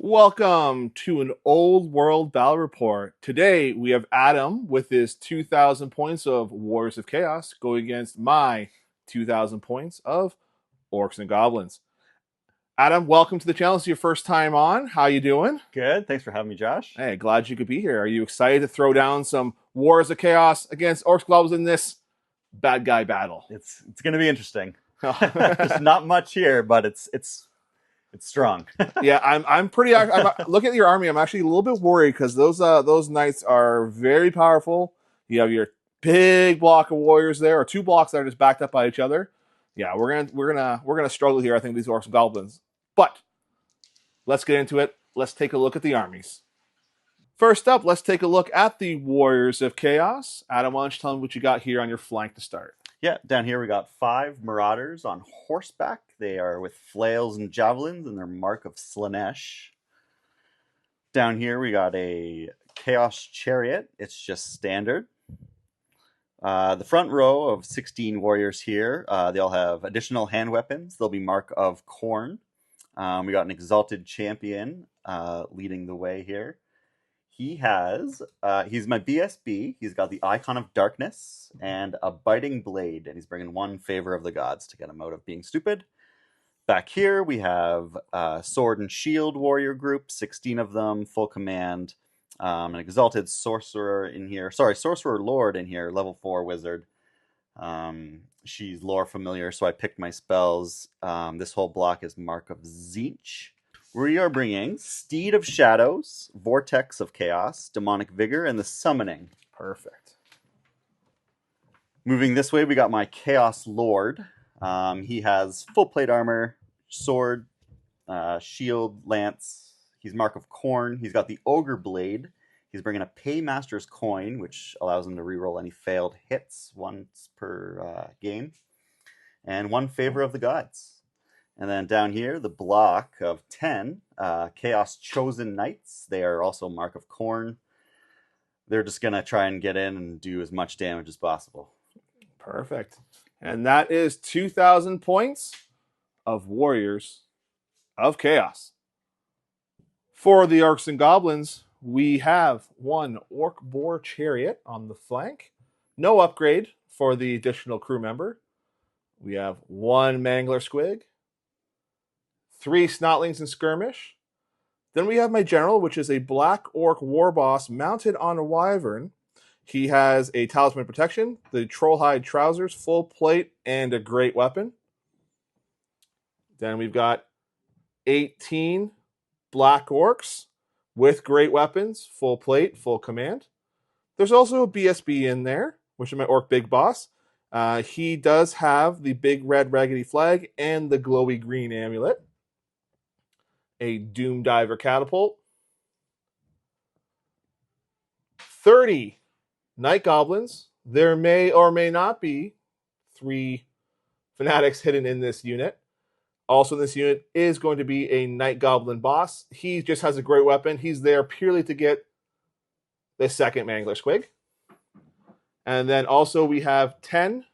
Welcome to an old world battle report. Today we have Adam with his 2,000 points of Warriors of Chaos going against my 2,000 points of Orcs and Goblins. Adam, welcome to the channel. This is your first time on. How you doing? Good. Thanks for having me, Josh. Hey, glad you could be here. Are you excited to throw down some Warriors of Chaos against Orcs and Goblins in this bad guy battle? It's going to be interesting. There's not much here, but it's strong. Yeah, I'm pretty. Looking at your army, I'm actually a little bit worried because those knights are very powerful. You have your big block of warriors there, or two blocks that are just backed up by each other. Yeah, we're gonna struggle here. I think these Orcs and Goblins. But let's get into it. Let's take a look at the armies. First up, let's take a look at the Warriors of Chaos. Adam, why don't you tell me what you got here on your flank to start? Yeah, down here we got 5 Marauders on horseback. They are with flails and javelins and their mark of Slanesh. Down here we got a Chaos Chariot. It's just standard. The front row of 16 warriors here, they all have additional hand weapons. They'll be mark of Khorne. We got an Exalted Champion leading the way here. He's my BSB. He's got the Icon of Darkness and a Biting Blade, and he's bringing 1 Favor of the Gods to get him out of being stupid. Back here, we have Sword and Shield Warrior group, 16 of them, full command. An Exalted Sorcerer in here. Sorry, Sorcerer Lord in here, level 4 Wizard. She's lore familiar, so I picked my spells. This whole block is Mark of Tzeentch. We are bringing Steed of Shadows, Vortex of Chaos, Demonic Vigor, and the Summoning. Perfect. Moving this way, we got my Chaos Lord. He has full plate armor, sword, shield, lance. He's Mark of Khorne. He's got the Ogre Blade. He's bringing a Paymaster's Coin, which allows him to reroll any failed hits once per game. And 1 Favor of the Gods. And then down here, the block of 10 Chaos Chosen Knights. They are also Mark of Khorne. They're just going to try and get in and do as much damage as possible. Perfect. And that is 2,000 points of Warriors of Chaos. For the Orcs and Goblins, we have 1 Orc Boar Chariot on the flank. No upgrade for the additional crew member. We have 1 Mangler Squig. 3 Snotlings in Skirmish. Then we have my General, which is a Black Orc Warboss mounted on a Wyvern. He has a Talisman of Protection, the Trollhide Trousers, full plate, and a great weapon. Then we've got 18 Black Orcs with great weapons, full plate, full command. There's also a BSB in there, which is my Orc Big Boss. He does have the big red raggedy flag and the glowy green amulet. A Doom Diver Catapult. 30 Night Goblins. There may or may not be 3 Fanatics hidden in this unit. Also in this unit is going to be a Night Goblin boss. He just has a great weapon. He's there purely to get the second Mangler Squig. And then also we have 10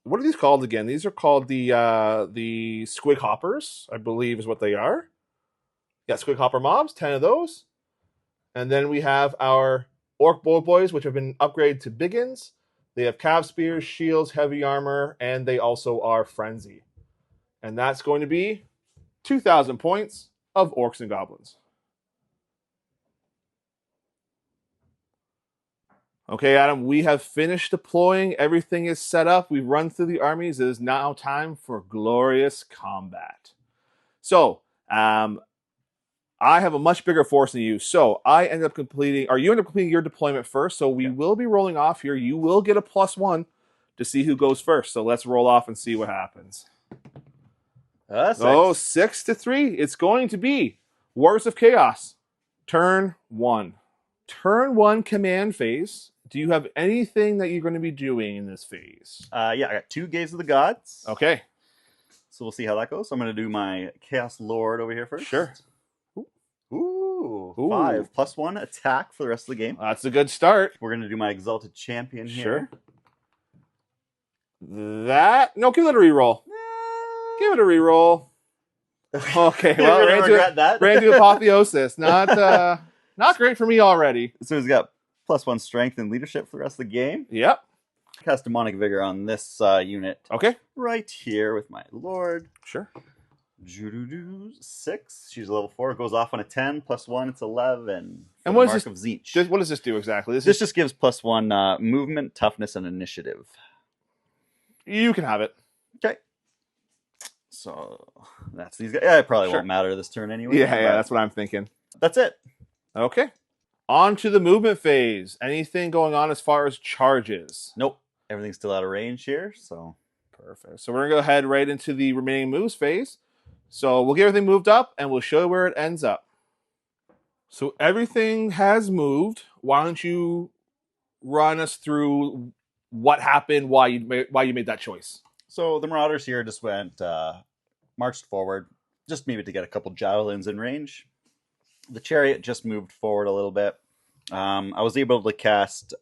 what are these called again? These are called the Squig Hoppers, I believe is what they are. Yeah, Squig Hopper mobs, 10 of those. And then we have our Orc Bow Boys, which have been upgraded to Biggins. They have Cav Spears, Shields, Heavy Armor, and they also are Frenzy. And that's going to be 2,000 points of Orcs and Goblins. Okay, Adam, we have finished deploying. Everything is set up. We've run through the armies. It is now time for glorious combat. So, I have a much bigger force than you. So, you end up completing your deployment first. So, we will be rolling off here. You will get a +1 to see who goes first. So, let's roll off and see what happens. 6. Oh, 6-3. It's going to be Warriors of Chaos. Turn 1. Turn 1 command phase. Do you have anything that you're going to be doing in this phase? Yeah, I got 2 Gaze of the Gods. Okay. So we'll see how that goes. So I'm going to do my Chaos Lord over here first. Sure. Ooh. 5 +1 attack for the rest of the game. That's a good start. We're going to do my Exalted Champion here. Sure. No, give it a reroll. Give it a reroll. Okay, You're well, gonna regret that. ran to apotheosis. Not great for me already. So he's got +1 strength and leadership for the rest of the game. Yep. Cast Demonic Vigor on this unit Okay. right here with my Lord. Sure. 6. She's level 4. Goes off on a 10. +1, it's 11. And what Mark is of Zeech. what does this do exactly? This just gives +1 movement, toughness, and initiative. You can have it. Okay. So that's these guys. Yeah, it probably Sure. won't matter this turn anyway. Yeah, that's what I'm thinking. That's it. Okay. On to the movement phase. Anything going on as far as charges? Nope. Everything's still out of range here, so Perfect. So we're going to go ahead right into the remaining moves phase. So we'll get everything moved up, and we'll show you where it ends up. So everything has moved. Why don't you run us through what happened, why you made that choice? So the Marauders here just went, marched forward, just maybe to get a couple javelins in range. The Chariot just moved forward a little bit. I was able to cast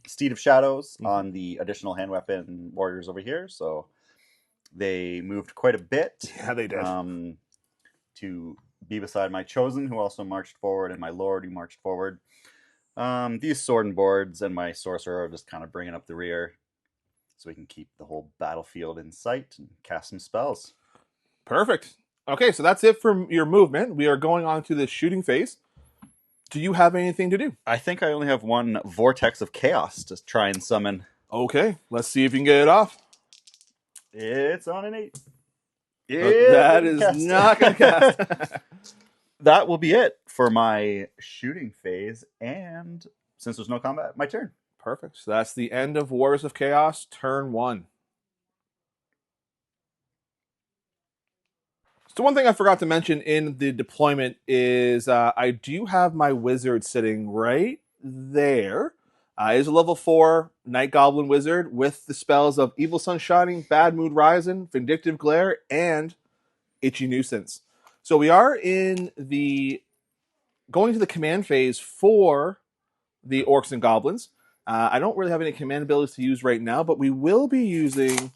Steed of Shadows on the additional hand weapon warriors over here, so they moved quite a bit. Yeah, they did. To be beside my Chosen, who also marched forward, and my Lord, who marched forward. These sword and boards and my Sorcerer are just kind of bringing up the rear so we can keep the whole battlefield in sight and cast some spells. Perfect. Okay, so that's it for your movement. We are going on to the shooting phase. Do you have anything to do? I think I only have one Vortex of Chaos to try and summon. Okay, let's see if you can get it off. It's on an 8. That is not going to cast. That will be it for my shooting phase, and since there's no combat, my turn. Perfect. So that's the end of Wars of Chaos, turn 1. So one thing I forgot to mention in the deployment is I do have my wizard sitting right there. It is a level 4 Night Goblin Wizard with the spells of Evil Sun Shining, Bad Mood Rising, Vindictive Glare, and Itchy Nuisance. So we are in the going to the command phase for the Orcs and Goblins. I don't really have any command abilities to use right now, but we will be using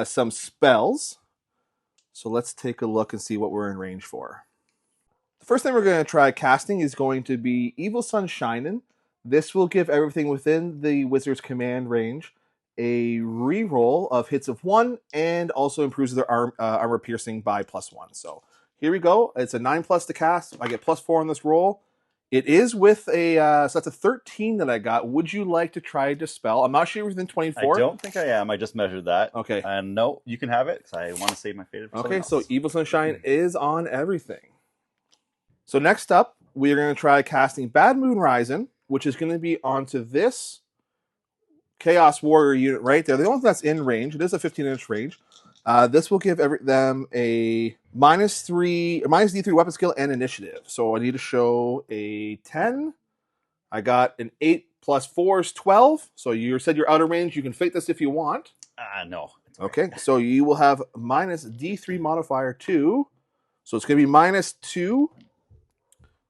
some spells. So let's take a look and see what we're in range for. The first thing we're going to try casting is going to be Evil Sun Shining. This will give everything within the wizard's command range a reroll of hits of 1 and also improves their armor piercing by +1. So here we go. It's a 9+ to cast. I get +4 on this roll. It is with a, so that's a 13 that I got. Would you like to try Dispel? I'm not sure you're within 24. I don't think I am. I just measured that. Okay. And no, you can have it because I want to save my fate. Okay, so Evil Sunshine is on everything. So next up, we are going to try casting Bad Moon Rising, which is going to be onto this Chaos Warrior unit right there. The only thing that's in range, it is a 15-inch range. This will give them a -D3 weapon skill and initiative. So I need to show a 10. I got an 8 + 4 is 12. So you said you're out of range. You can fake this if you want. No. Okay, so you will have -D3 modifier 2. So it's going to be -2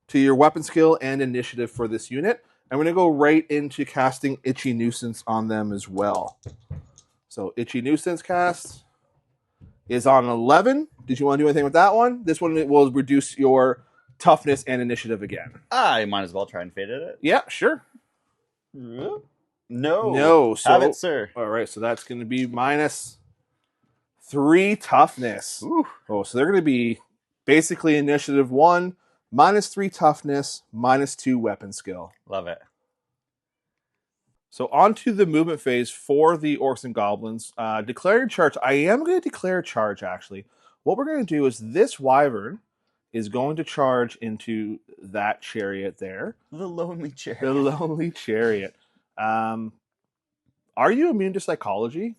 to your weapon skill and initiative for this unit. I'm going to go right into casting Itchy Nuisance on them as well. So Itchy Nuisance cast is on 11. Did you want to do anything with that one? This one will reduce your toughness and initiative again. I might as well try and fade it. Yeah, sure. No. No. So, have it, sir. All right, so that's going to be -3 toughness. Ooh. Oh, so they're going to be basically initiative 1, -3 toughness, -2 weapon skill. Love it. So on to the movement phase for the Orcs and Goblins. Declare charge. I am going to declare charge, actually. What we're going to do is this Wyvern is going to charge into that chariot there. The Lonely Chariot. The Lonely Chariot. Are you immune to psychology?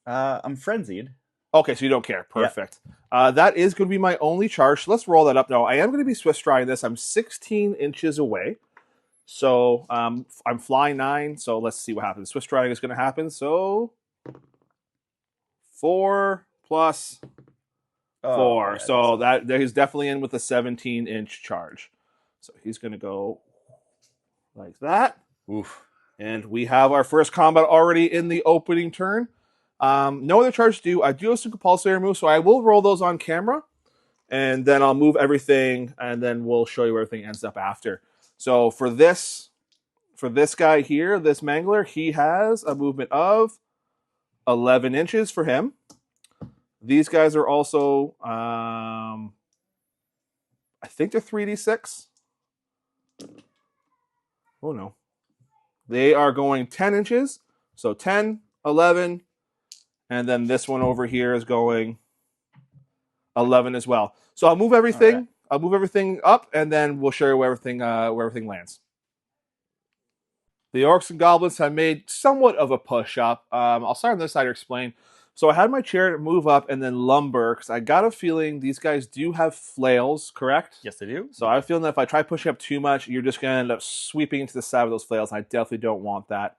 I'm frenzied. Okay, so you don't care. Perfect. Yeah. That is going to be my only charge. So let's roll that up now. I am going to be Swift Striding this. I'm 16 inches away. So I'm flying 9. So let's see what happens. Swift Striding is going to happen. So 4 + 4. Yeah, so that he's definitely in with a 17-inch charge. So he's going to go like that. Oof. And we have our first combat already in the opening turn. No other charges due. I do have some compulsory moves, so I will roll those on camera, and then I'll move everything, and then we'll show you where everything ends up after. So for this guy here, this Mangler, he has a movement of 11 inches for him. These guys are also, I think they're 3d6. Oh no. They are going 10 inches. So 10, 11, and then this one over here is going 11 as well. So I'll move everything. Right. I'll move everything up, and then we'll show you where everything lands. The Orcs and Goblins have made somewhat of a push up. I'll start on this side to explain. So I had my chariot move up and then lumber, because I got a feeling these guys do have flails, correct? Yes, they do. So I have a feeling that if I try pushing up too much, you're just going to end up sweeping into the side of those flails, and I definitely don't want that.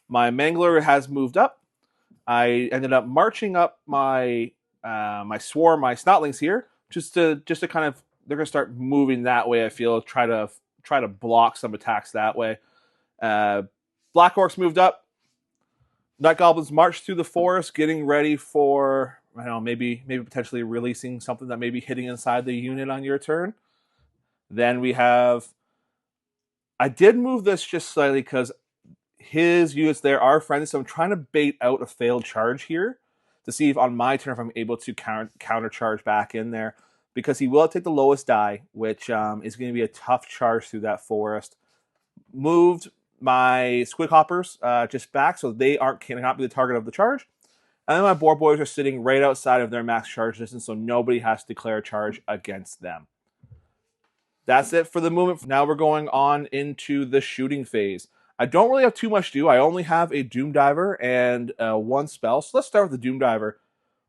My Mangler has moved up. I ended up marching up my my swarm, my snotlings here, just to kind of, they're going to start moving that way, I feel, try to block some attacks that way. Black Orcs moved up. Night Goblins marched through the forest, getting ready for, I don't know, maybe potentially releasing something that may be hitting inside the unit on your turn. Then we have, I did move this just slightly because his units there are friendly, so I'm trying to bait out a failed charge here to see if on my turn if I'm able to counter charge back in there, because he will take the lowest die, which is going to be a tough charge through that forest. Moved my squid hoppers just back, so they cannot be the target of the charge. And then my boar boys are sitting right outside of their max charge distance, so nobody has to declare a charge against them. That's it for the movement. Now we're going on into the shooting phase. I don't really have too much to do. I only have a Doom Diver and one spell. So let's start with the Doom Diver.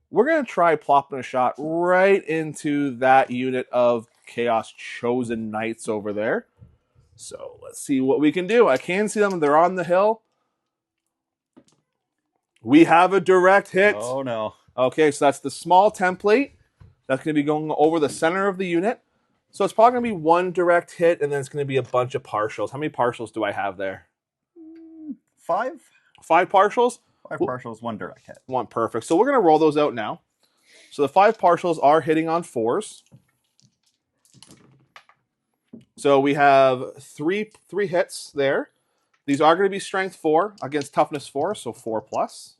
We're going to try plopping a shot right into that unit of Chaos Chosen Knights over there. So let's see what we can do. I can see them. They're on the hill. We have a direct hit. Oh, no. Okay, so that's the small template. That's going to be going over the center of the unit. So it's probably going to be one direct hit, and then it's going to be a bunch of partials. How many partials do I have there? 5. 5 partials? 5 partials, 1 direct hit. 1, perfect. So we're going to roll those out now. So the 5 partials are hitting on 4s. So we have three hits there. These are going to be strength 4 against toughness 4, so 4 plus.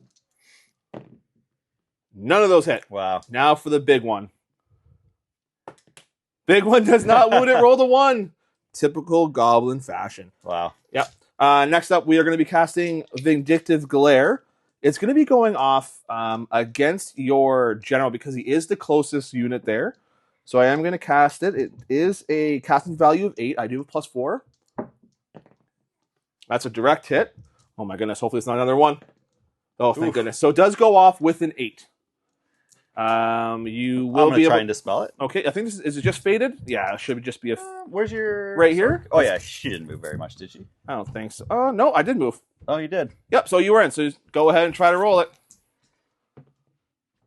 None of those hit. Wow. Now for the big one. Big one does not wound it. Roll the 1. Typical goblin fashion. Wow. Yep. Next up, we are going to be casting Vindictive Glare. It's going to be going off against your general because he is the closest unit there. So I am going to cast it. It is a casting value of 8. I do have +4. That's a direct hit. Oh my goodness. Hopefully it's not another one. Oh, thank goodness. So it does go off with an 8. You will be able to dispel it. Okay, I think this is it just faded? Yeah, it should just be a... where's your... Right here? Oh yeah, she didn't move very much, did she? I don't think so. No, I did move. Oh, you did? Yep, so you were in. So just go ahead and try to roll it.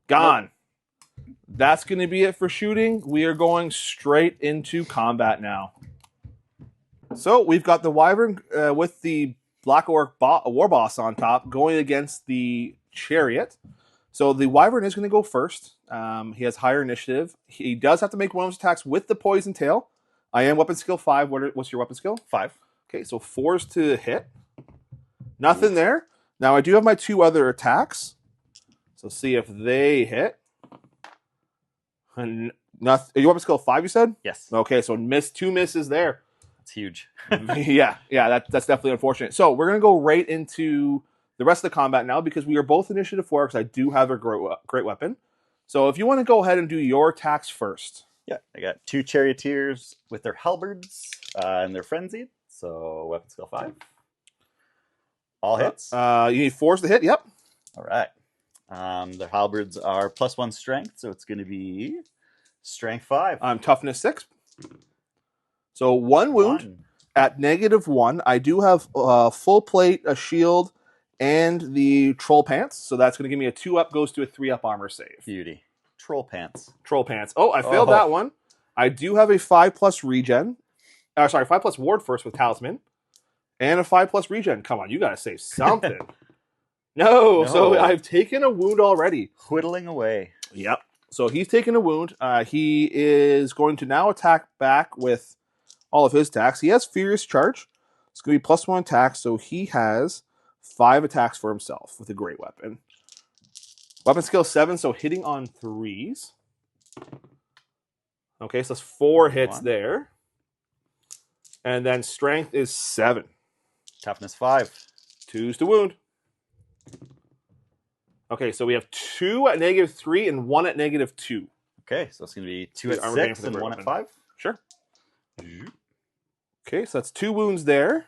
Gone. Nope. That's going to be it for shooting. We are going straight into combat now. So we've got the Wyvern with the Black Orc War Boss on top going against the Chariot. So the Wyvern is going to go first. He has higher initiative. He does have to make one of his attacks with the Poison Tail. I am weapon skill 5. What's your weapon skill? 5. Okay, so 4s to hit. Nothing there. Now I do have my 2 other attacks. So see if they hit. And nothing. Your weapon skill 5, you said? Yes. Okay, so 2 misses there. It's huge. yeah, that's definitely unfortunate. So we're going to go right into the rest of the combat now because we are both initiative 4 because I do have a great weapon. So if you want to go ahead and do your attacks first. Yeah, I got 2 charioteers with their halberds and they're frenzied. So weapon skill 5. All hits. You need 4s to hit, yep. All right. Their halberds are +1 strength, so it's going to be strength 5. Toughness 6. So 1 wound at -1. I do have full plate, a shield, and the troll pants. So that's going to give me a 2-up, goes to a 3-up armor save. Beauty. Troll pants. Troll pants. Oh, I failed that one. I do have a 5+ regen. 5+ ward first with talisman. And a 5+ regen. Come on, you got to save something. No, so I've taken a wound already. Whittling away. Yep. So he's taken a wound. He is going to now attack back with all of his attacks. He has Furious Charge. It's going to be +1 attack, so he has 5 attacks for himself with a great weapon. Weapon skill 7, so hitting on 3s. Okay, so that's 4 hits there. And then strength is 7. Toughness 5. 2s to wound. Okay, so we have 2 at -3 and 1 at -2. Okay, so it's going to be 2 at 6 and 1 at 5. Sure. Okay, so that's 2 wounds there.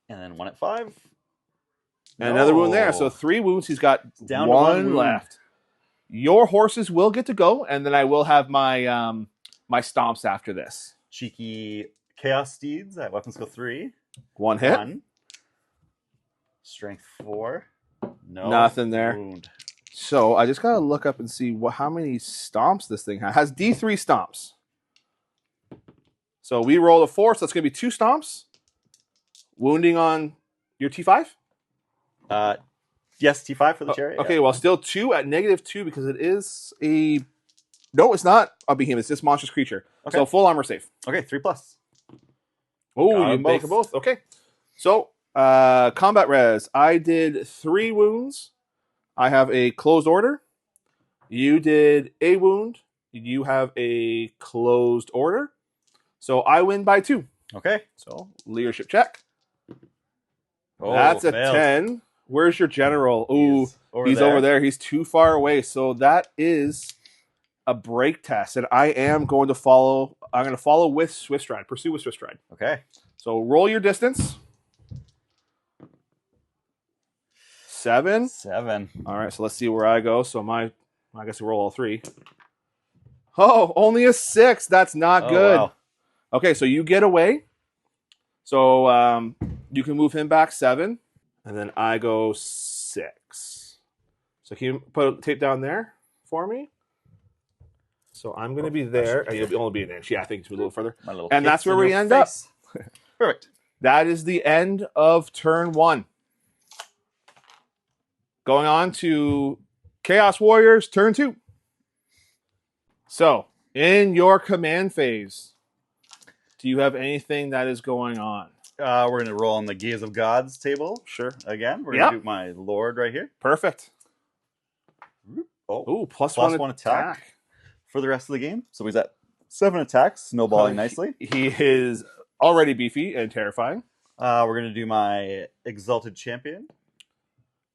And then 1 at 5. And another wound there. So 3 wounds. He's got down 1 left. Your horses will get to go, and then I will have my my stomps after this. Cheeky Chaos Steeds at weapon skill 3. 1 hit. 1. Strength 4. No. Nothing there. Wound. So I just got to look up and see how many stomps this thing has. It has D3 stomps. So we roll a 4, so that's going to be 2 stomps. Wounding on your T5? Yes, T5 for the chariot. Okay, well, still 2 at -2 because it is a... No, it's not a behemoth. It's just monstrous creature. Okay. So full armor safe. Okay, 3+. Oh, you make them both. Okay. So, combat res. I did 3 wounds. I have a closed order. You did a wound. You have a closed order. So I win by 2. Okay. So leadership check. Oh, that's a failed. 10. Where's your general? Ooh, he's over there. He's too far away. So that is a break test, and I am going to follow. I'm going to follow with Swift Stride. Pursue with Swift Stride. Okay. So roll your distance. 7. 7. All right. So let's see where I go. So I guess we roll all 3. Oh, only a 6. That's not good. Wow. Okay, so you get away. So you can move him back 7, and then I go 6. So can you put a tape down there for me? So I'm going to be there. You'll only be an inch. Yeah, I think it's a little further. And that's where we end up. Perfect. That is the end of turn 1. Going on to Chaos Warriors, turn 2. So, in your command phase, do you have anything that is going on? We're going to roll on the Gaze of Gods table. Sure. Again, we're going to do my Lord right here. Perfect. Oh, +1 attack for the rest of the game. So he's at 7 attacks, snowballing nicely. He is already beefy and terrifying. We're going to do my Exalted Champion.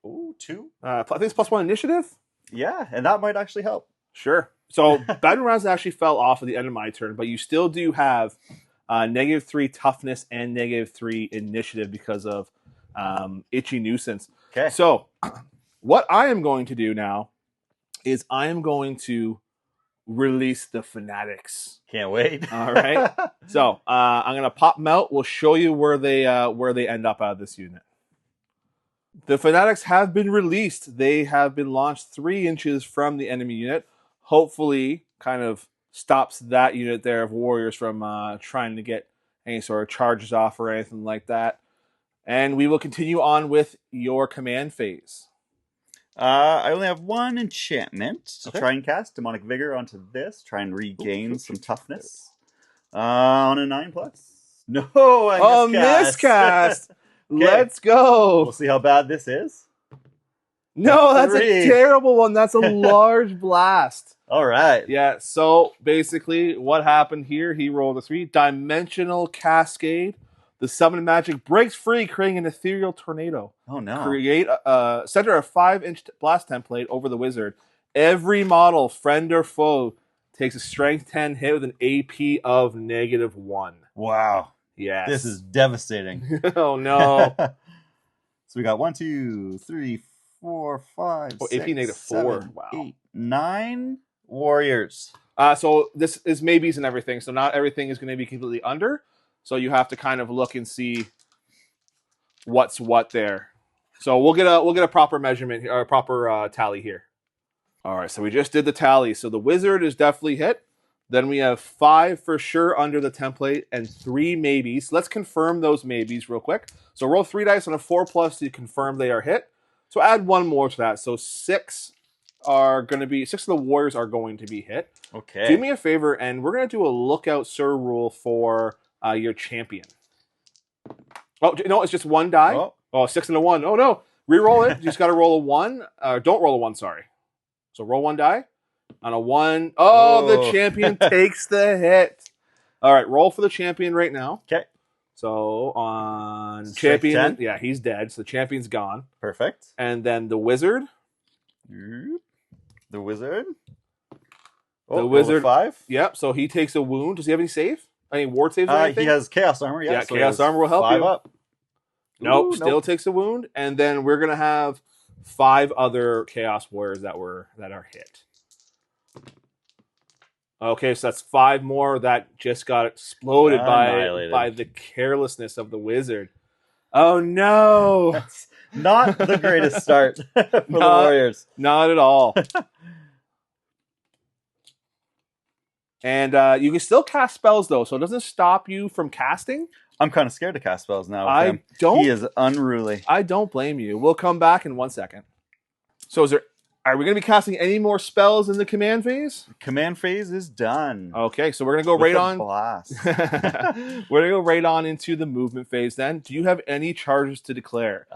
Ooh, 2. I think it's +1 initiative? Yeah, and that might actually help. Sure. So Battle Rounds actually fell off at the end of my turn, but you still do have -3 toughness and -3 initiative because of Itchy Nuisance. Okay. So what I am going to do now is I am going to release the Fanatics. Can't wait. All right. So I'm going to pop them out. We'll show you where they end up out of this unit. The Fanatics have been released. They have been launched 3 inches from the enemy unit. Hopefully, kind of stops that unit there of warriors from trying to get any sort of charges off or anything like that. And we will continue on with your command phase. I only have 1 enchantment to try and cast Demonic Vigor onto this. Try and regain some toughness. On a 9+. No, I miscast. Let's go. We'll see how bad this is. No, that's a terrible one. That's a large blast. All right. Yeah, so basically what happened here, he rolled a 3. Dimensional Cascade. The summon magic breaks free, creating an ethereal tornado. Oh, no. Create center a 5-inch blast template over the wizard. Every model, friend or foe, takes a strength 10 hit with an AP of -1. Wow. Yes. This is devastating. Oh, no. So we got 1, 2, 3, 4, 5, 6, AP -4. 7, Wow. 8, 9 warriors. So this is maybes and everything. So not everything is going to be completely under. So you have to kind of look and see what's what there. So we'll get a proper measurement or a proper tally here. All right. So we just did the tally. So the wizard is definitely hit. Then we have 5 for sure under the template and 3 maybes. Let's confirm those maybes real quick. So roll 3 dice on a 4+ to confirm they are hit. So add one more to that. So 6 of the warriors are going to be hit. Okay. Do me a favor, and we're going to do a lookout sir rule for your champion. Oh, no, it's just 1 die. Oh, 6 and a 1. Oh, no. Reroll it. You just got to roll a 1. Don't roll a 1, sorry. So roll 1 die. On a 1. Oh, the champion takes the hit. All right, roll for the champion right now. Okay. So on Strength champion, 10. yeah, he's dead. So the champion's gone. Perfect. And then the wizard. The wizard. The wizard. 5. Yep. So he takes a wound. Does he have any save? Any ward saves or anything? He has chaos armor. Yeah, so chaos armor will help 5 you. Up. Nope. Still takes a wound. And then we're gonna have 5 other chaos warriors that are hit. Okay, so that's 5 more that just got exploded by the carelessness of the wizard. Oh no! That's not the greatest start for the warriors. Not at all. And you can still cast spells though, so it doesn't stop you from casting. I'm kind of scared to cast spells now. He is unruly. I don't blame you. We'll come back in 1 second. So are we going to be casting any more spells in the command phase? Command phase is done. Okay, so we're going to go right on. Blast. We're going to go right on into the movement phase then. Do you have any charges to declare?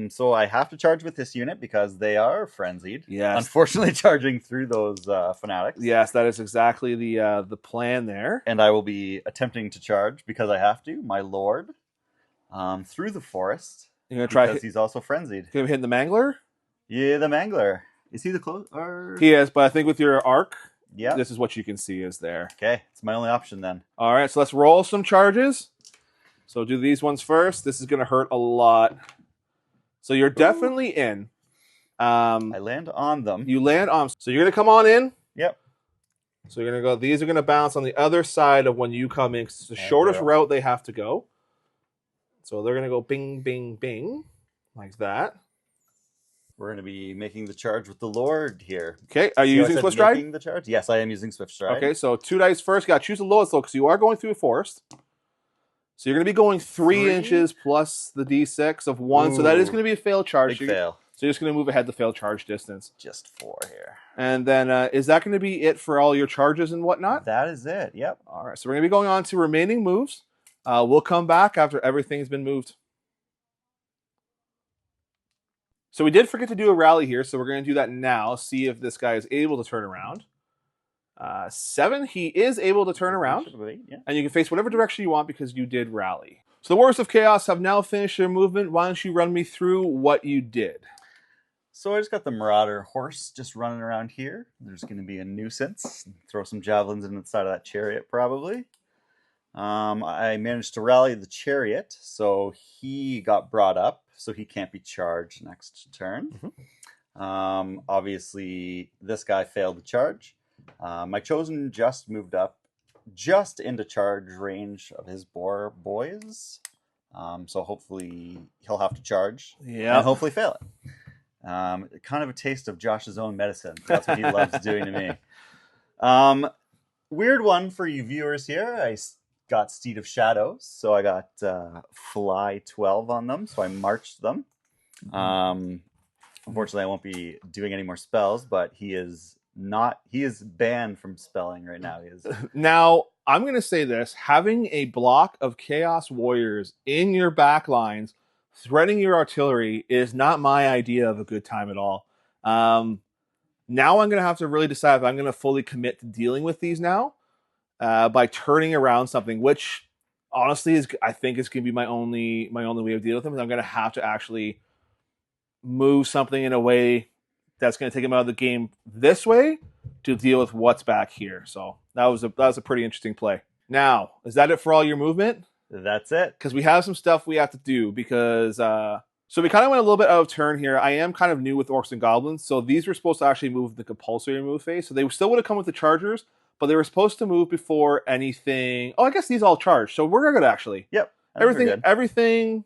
So I have to charge with this unit because they are frenzied. Yes. Unfortunately, charging through those fanatics. Yes, that is exactly the plan there. And I will be attempting to charge because I have to, my lord, through the forest. You're going to try because he's also frenzied. Can we hit the Mangler? Yeah, the Mangler. Is he the close? He is, but I think with your arc, yeah, this is what you can see is there. Okay, it's my only option then. All right, so let's roll some charges. So do these ones first. This is going to hurt a lot. So you're definitely in. I land on them. You land on. So you're going to come on in. Yep. So you're going to go. These are going to bounce on the other side of when you come in. It's the shortest route they have to go. So they're going to go bing, bing, bing, like that. We're going to be making the charge with the Lord here. Okay, are you using Swift Stride? The charge? Yes, I am using Swift Stride. Okay, so 2 dice first. You got to choose the lowest though, because you are going through a forest. So you're going to be going 3 inches plus the d6 of 1. Ooh. So that is going to be a failed charge. Big fail. So you're just going to move ahead the failed charge distance. Just 4 here. And then is that going to be it for all your charges and whatnot? That is it, yep. All right, so we're going to be going on to remaining moves. We'll come back after everything's been moved. So we did forget to do a rally here, so we're going to do that now. See if this guy is able to turn around. 7, he is able to turn around. Yeah. And you can face whatever direction you want because you did rally. So the Warriors of Chaos have now finished their movement. Why don't you run me through what you did? So I just got the Marauder horse just running around here. There's going to be a nuisance. Throw some javelins in the side of that chariot, probably. I managed to rally the chariot, so he got brought up. So he can't be charged next turn. Mm-hmm. Obviously, this guy failed the charge. My chosen just moved up just into charge range of his boys. So hopefully he'll have to charge and hopefully fail it. Kind of a taste of Josh's own medicine. That's what he loves doing to me. Weird one for you viewers here. I got Steed of Shadows, so I got Fly 12 on them, so I marched them. Unfortunately, I won't be doing any more spells, but he is banned from spelling right now. He is. Now, I'm going to say this. Having a block of Chaos Warriors in your back lines, threading your artillery, is not my idea of a good time at all. Now I'm going to have to really decide if I'm going to fully commit to dealing with these now. By turning around something, which honestly I think is going to be my only way of dealing with them. I'm going to have to actually move something in a way that's going to take him out of the game this way to deal with what's back here. So that was a pretty interesting play. Now, is that it for all your movement? That's it. Because we have some stuff we have to do because so we kind of went a little bit out of turn here. I am kind of new with Orcs and Goblins, so these were supposed to actually move the compulsory move phase. So they still would have come with the chargers, but they were supposed to move before anything. Oh, I guess these all charged. So we're good, actually. Yep. Everything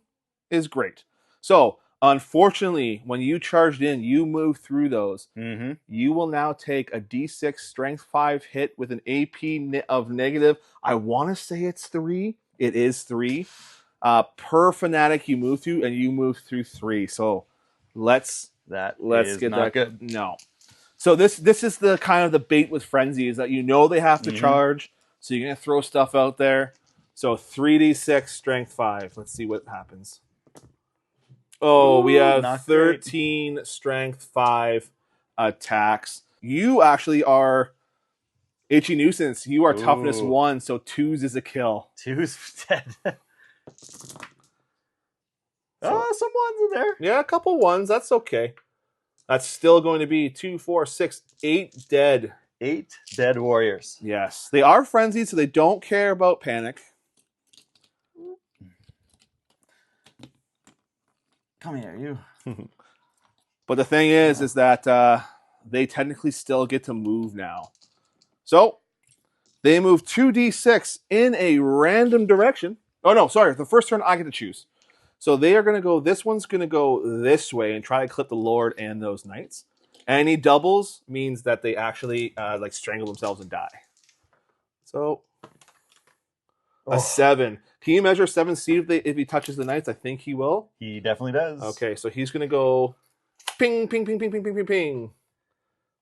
is great. So, unfortunately, when you charged in, you moved through those. Mm-hmm. You will now take a D6 Strength 5 hit with an AP of negative. I want to say it's 3. It is 3. Per Fanatic you move through, and you move through 3. So, let's That Let's is get not that. good. No. So this is the kind of the bait with Frenzy is that you know they have to charge, so you're gonna throw stuff out there. So 3d6 strength 5. Let's see what happens. Oh, we have not 13 great. strength 5 attacks. You actually are itchy nuisance. You are toughness 1, so 2s is a kill. 2's dead. So, Some ones in there. Yeah, a couple ones. That's okay. That's still going to be 2, 4, 6, 8 dead. 8 dead warriors. Yes. They are frenzied, so they don't care about panic. Come here, you. But the thing is that they technically still get to move now. So, they move 2d6 in a random direction. Oh, no, sorry. The first turn, I get to choose. So they are going to go, this one's going to go this way and try to clip the Lord and those knights. Any doubles means that they actually like strangle themselves and die. So a 7. Can you measure 7 speed if he touches the knights? I think he will. He definitely does. Okay, so he's going to go ping, ping, ping, ping, ping, ping, ping, ping.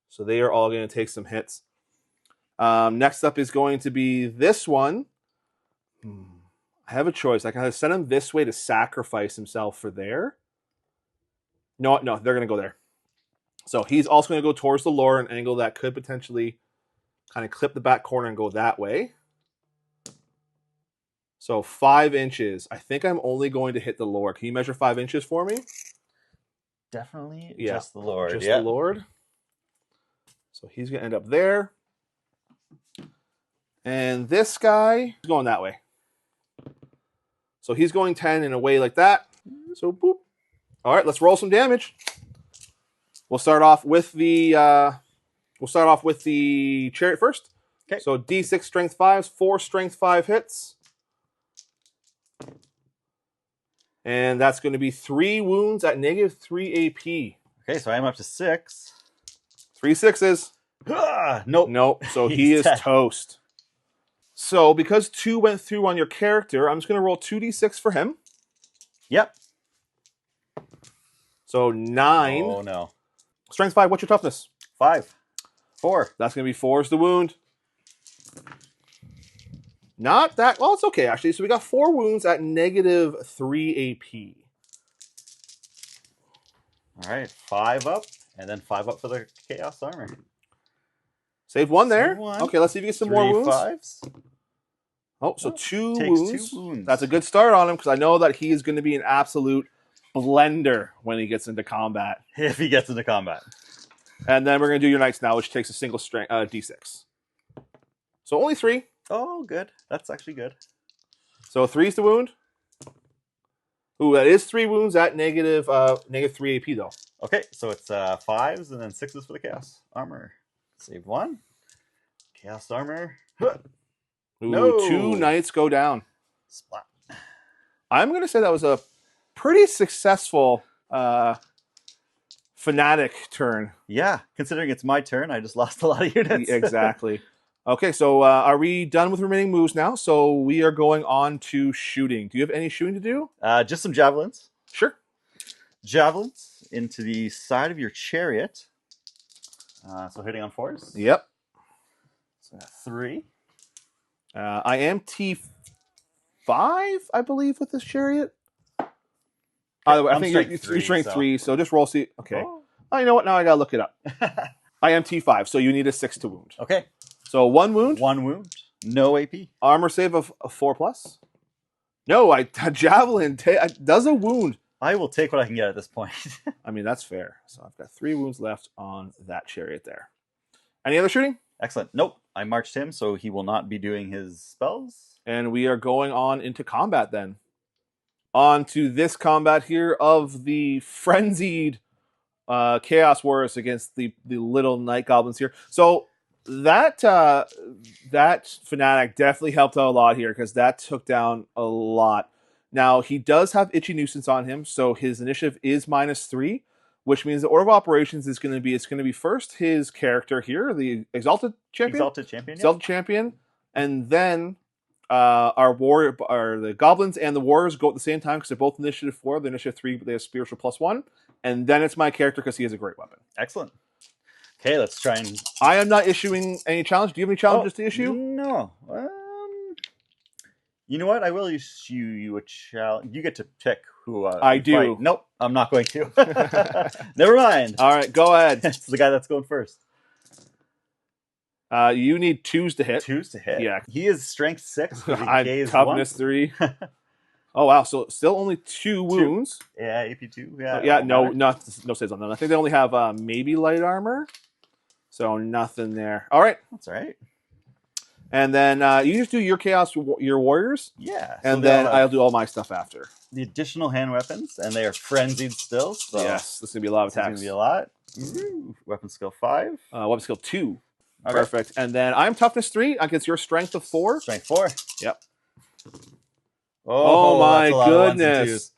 So they are all going to take some hits. Next up is going to be this one. I have a choice. I can either send him this way to sacrifice himself for there. No, they're going to go there. So he's also going to go towards the Lord, an angle that could potentially kind of clip the back corner and go that way. So 5 inches. I think I'm only going to hit the Lord. Can you measure 5 inches for me? Definitely Yeah, just the Lord. Just the Lord. So he's going to end up there. And this guy is going that way. So he's going 10 in a way like that. So boop. All right, let's roll some damage. We'll start off with the chariot first. Okay. So D6 strength 5s, 4 strength 5 hits. And that's going to be 3 wounds at negative 3 AP. Okay, so I'm up to 6. 3 6s. Nope. Nope. So he is dead. toast. So because 2 went through on your character, I'm just going to roll 2d6 for him. Yep. So 9. Oh, no. Strength 5, what's your toughness? 5. 4. That's going to be 4 is the wound. Not that... Well, it's okay, actually. So we got 4 wounds at negative 3 AP. All right, 5 up, and then 5 up for the Chaos Armor. Save 1 there. Save 1. Okay, let's see if you get some more wounds. 5s. Oh, so 2 Takes wounds. 2 wounds. That's a good start on him because I know that he is going to be an absolute blender when he gets into combat. If he gets into combat. And then we're going to do your knights now, which takes a single strength D6. So only 3. Oh, good. That's actually good. So 3 is the wound. Ooh, that is 3 wounds at negative 3 AP though. Okay, so it's 5s and then 6s for the Chaos Armor. Save 1. Chaos Armor. Ooh, No. 2 knights go down. Splat. I'm going to say that was a pretty successful Fanatic turn. Yeah, considering it's my turn, I just lost a lot of units. Exactly. Okay, so are we done with remaining moves now? So we are going on to shooting. Do you have any shooting to do? Just some javelins. Sure. Javelins into the side of your chariot. So hitting on 4s. Yep. So 3. I am T5, I believe, with this chariot. By the way, I think you're strength 3, so just roll C. Okay. Oh, you know what? Now I gotta look it up. I am T5, so you need a 6 to wound. Okay. So 1 wound. 1 wound. No AP. Armor save of 4+. No, a javelin does a wound. I will take what I can get at this point. I mean, that's fair. So I've got 3 wounds left on that chariot there. Any other shooting? Excellent. Nope. I marched him, so he will not be doing his spells. And we are going on into combat then. On to this combat here of the frenzied Chaos Warriors against the little Night Goblins here. So that Fanatic definitely helped out a lot here because that took down a lot. Now, he does have Itchy Nuisance on him, so his initiative is -3, which means the order of operations is going to be first his character here, the Exalted Champion. Exalted Champion. And then the Goblins and the Warriors go at the same time because they're both initiative 4. The initiative 3, but they have spiritual +1. and then it's my character because he has a great weapon. Excellent. Okay, let's try and... I am not issuing any challenge. Do you have any challenges to issue? No. You know what? I will issue you a challenge. You get to pick who I do. Fight. Nope, I'm not going to. Never mind. All right, go ahead. It's the guy that's going first. You need 2s to hit. 2s to hit? Yeah. He is strength 6. I'm toughness 3. Oh, wow. So still only 2 wounds. Yeah, AP 2. Yeah, yeah, no saves on them. I think they only have maybe light armor. So nothing there. All right. That's all right. And then you just do your chaos, your warriors. Yeah. And then I'll do all my stuff after. The additional hand weapons, and they are frenzied still. So yes, this is going to be a lot of attacks. This is going to be a lot. Ooh. Weapon skill 5. Weapon skill 2. Okay. Perfect. And then I'm toughness 3 against your strength of 4. Strength 4. Yep. Oh my goodness.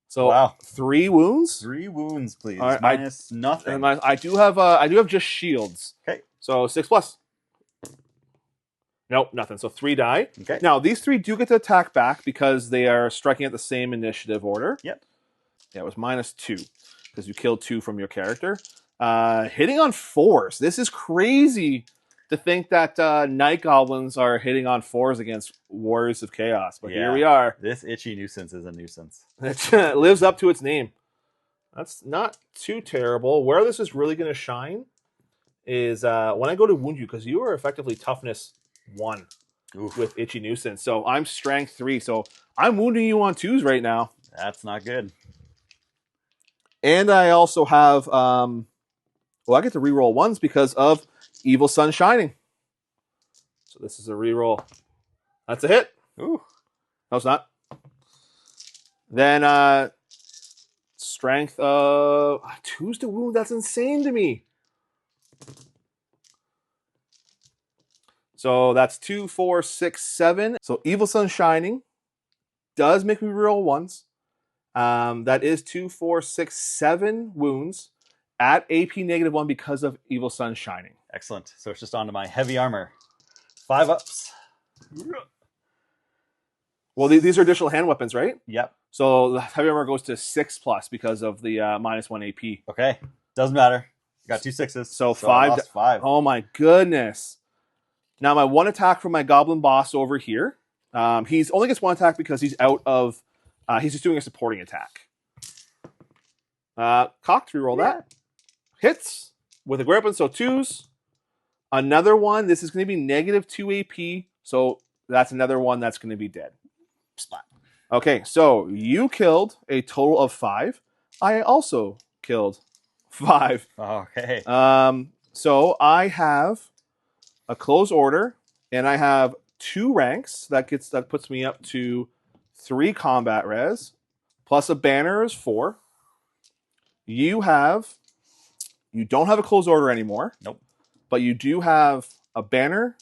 So wow. 3 wounds? 3 wounds, please. Right, minus nothing. And I do have just shields. Okay. So 6 plus. Nope, nothing. So 3 die. Okay. Now these 3 do get to attack back because they are striking at the same initiative order. Yep. Yeah, it was minus 2 because you killed 2 from your character. Hitting on 4s. This is crazy to think that Night Goblins are hitting on 4s against Warriors of Chaos. But here we are. This itchy nuisance is a nuisance. It lives up to its name. That's not too terrible. Where this is really going to shine is when I go to wound you, because you are effectively toughness 1 with itchy nuisance. So I'm strength 3. So I'm wounding you on 2s right now. That's not good. And I also have, I get to reroll 1s because of Evil Sun Shining. So this is a reroll. That's a hit. Ooh. No, it's not. Then strength of 2s to wound. That's insane to me. So that's 2, 4, 6, 7. So Evil Sun Shining does make me reroll 1s. That is 2, 4, 6, 7 wounds at AP -1 because of Evil Sun Shining. Excellent. So it's just onto my heavy armor. 5 ups. Well, these are additional hand weapons, right? Yep. So the heavy armor goes to 6 plus because of the -1 AP. Okay. Doesn't matter. Got 2 6s. So 5. 5. Oh my goodness. Now my 1 attack from my goblin boss over here. He's only gets 1 attack because he's out of. He's just doing a supporting attack. Cocked, reroll that. Hits with a great weapon, so 2s. Another one. This is going to be -2 AP. So that's another one that's going to be dead. Splat. Okay, so you killed a total of 5. I also killed 5. Okay. So I have a close order, and I have 2 ranks. That puts me up to 3 combat res, plus a banner is 4. You don't have a close order anymore. Nope. But you do have a banner,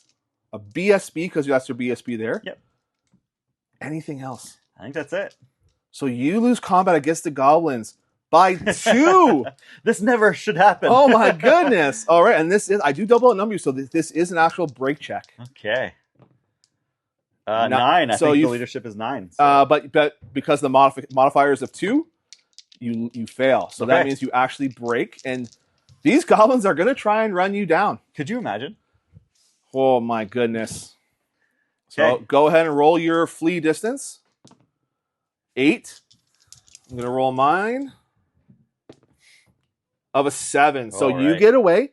a BSB, because that's your BSB there. Yep. Anything else? I think that's it. So you lose combat against the goblins by 2. This never should happen. Oh my goodness. All right, and I do double outnumber you, so this is an actual break check. Okay. 9. I think the leadership is 9. So. But because the modifier is of 2, you fail. So that means you actually break, and these goblins are going to try and run you down. Could you imagine? Oh my goodness. So go ahead and roll your flee distance. 8. I'm going to roll mine of a 7. So you get away.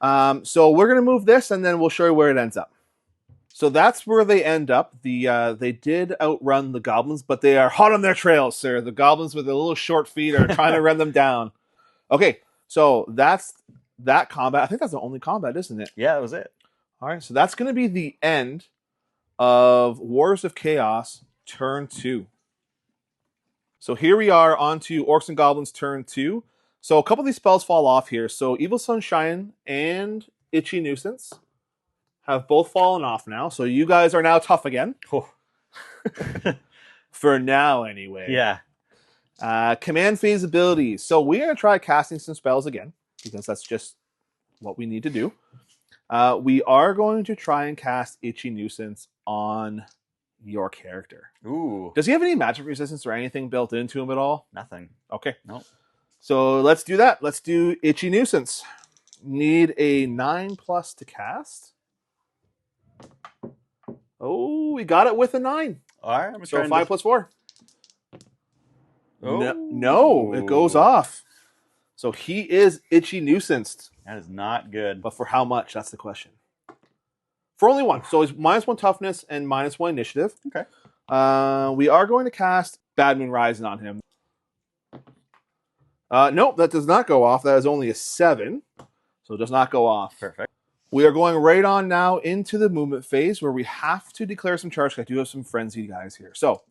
So we're going to move this, and then we'll show you where it ends up. So that's where they end up. They did outrun the goblins, but they are hot on their trails, sir. The goblins with their little short feet are trying to run them down. Okay, so that's that combat. I think that's the only combat, isn't it? Yeah, that was it. All right, so that's going to be the end of Warriors of Chaos turn 2. So here we are on to Orcs and Goblins turn 2. So a couple of these spells fall off here. So Evil Sunshine and Itchy Nuisance have both fallen off now. So you guys are now tough again. Oh. For now, anyway. Yeah. Command phase abilities. So we're going to try casting some spells again, because that's just what we need to do. We are going to try and cast Itchy Nuisance on your character. Ooh. Does he have any magic resistance or anything built into him at all? Nothing. Okay. Nope. So let's do that. Let's do Itchy Nuisance. Need a 9+ to cast. Oh, we got it with a 9. All right, I'm So trying 5 to... + 4. Oh. No, it goes off. So he is Itchy Nuisanced. That is not good. But for how much? That's the question. For only 1. So he's -1 toughness and -1 initiative. Okay. We are going to cast Bad Moon Rising on him. Nope, that does not go off. That is only a 7. So it does not go off. Perfect. We are going right on now into the movement phase where we have to declare some charge. I do have some frenzy guys here. So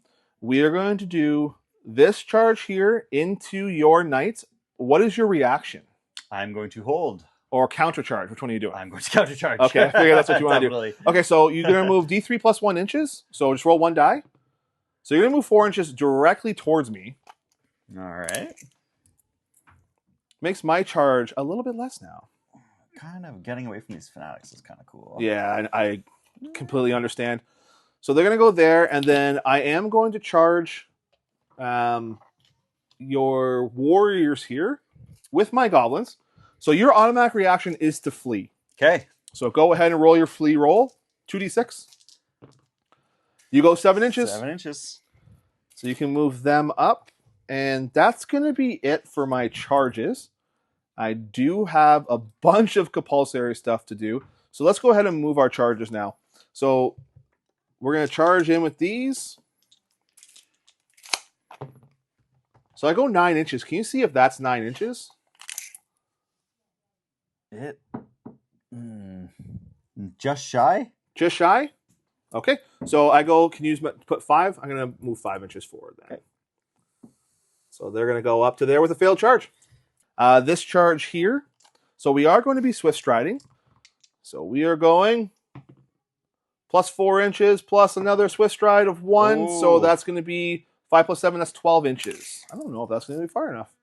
we are going to do this charge here into your knights. What is your reaction? I'm going to hold. Or countercharge? Which one are you doing? I'm going to countercharge. Okay, I figure that's what you want to do. Okay, so you're going to move D3 + 1 inches. So just roll 1 die. So you're going to move 4 inches directly towards me. All right. Makes my charge a little bit less now. Kind of getting away from these fanatics is kind of cool. Yeah, I completely understand. So they're going to go there, and then I am going to charge your warriors here with my goblins. So your automatic reaction is to flee. Okay. So go ahead and roll your flee roll. 2d6. You go 7 inches. 7 inches. So you can move them up. And that's going to be it for my charges. I do have a bunch of compulsory stuff to do. So let's go ahead and move our charges now. So we're going to charge in with these. So I go 9 inches. Can you see if that's 9 inches? Just shy? Just shy? Okay. So I go, can you put 5? I'm going to move 5 inches forward then. Okay. So they're going to go up to there with a failed charge. This charge here. So we are going to be swift striding. So we are going +4 inches plus another swift stride of 1. Ooh. So that's going to be 5 + 7. That's 12 inches. I don't know if that's going to be far enough.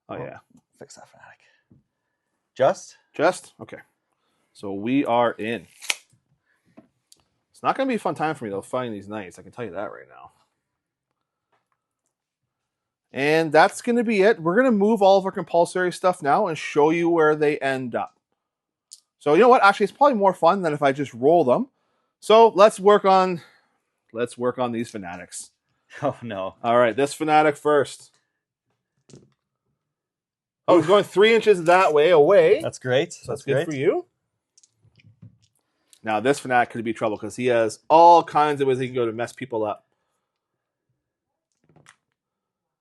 Oh, yeah. Fix that, Fanatic. Just? Okay. So we are in. It's not going to be a fun time for me, though, fighting these knights. I can tell you that right now. And that's going to be it. We're going to move all of our compulsory stuff now and show you where they end up. So you know what? Actually, it's probably more fun than if I just roll them. So let's work on these fanatics. Oh, no. All right, this fanatic first. Oh, he's going 3 inches that way away. That's great. So that's good for you. Now, this fanatic could be trouble because he has all kinds of ways he can go to mess people up.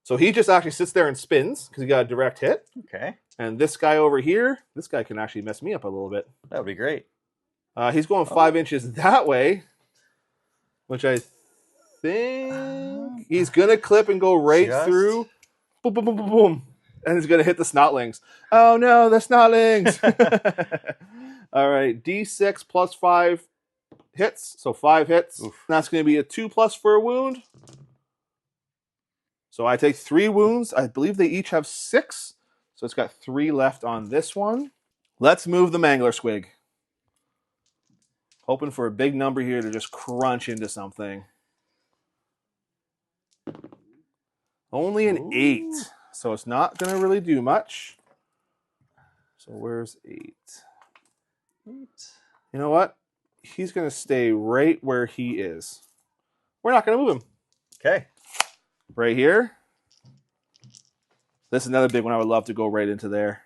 So he just actually sits there and spins because he got a direct hit. Okay. And this guy over here, this guy can actually mess me up a little bit. That would be great. He's going 5 inches that way, which I think he's going to clip and go right through. Boom, boom, boom, boom, boom. And he's going to hit the snotlings. Oh, no, the snotlings. All right, D6 + 5 hits. So 5 hits. Oof. That's going to be a 2+ for a wound. So I take 3 wounds. I believe they each have 6. So it's got 3 left on this one. Let's move the Mangler Squig. Hoping for a big number here to just crunch into something. Only an 8. So it's not going to really do much. So where's 8? You know what? He's going to stay right where he is. We're not going to move him. Okay. Right here. This is another big one I would love to go right into there.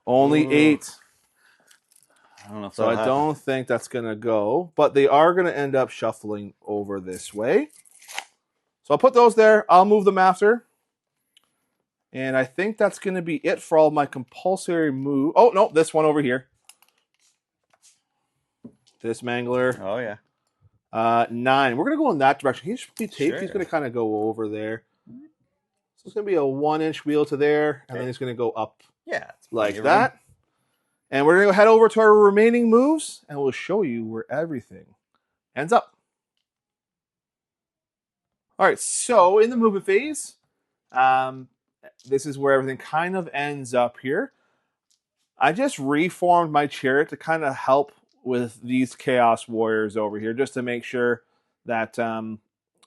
Only 8. I don't know if so I don't think that's going to go. But they are going to end up shuffling over this way. So I'll put those there. I'll move them after. And I think that's going to be it for all my compulsory move. Oh, no, this one over here. This Mangler. Oh, yeah. 9. We're going to go in that direction. He should be taped. Sure. He's going to kind of go over there. So it's going to be a 1-inch wheel to there. And then he's going to go up like that. And we're going to head over to our remaining moves. And we'll show you where everything ends up. All right. So in the movement phase, this is where everything kind of ends up here. I just reformed my chariot to kind of help with these Chaos Warriors over here, just to make sure that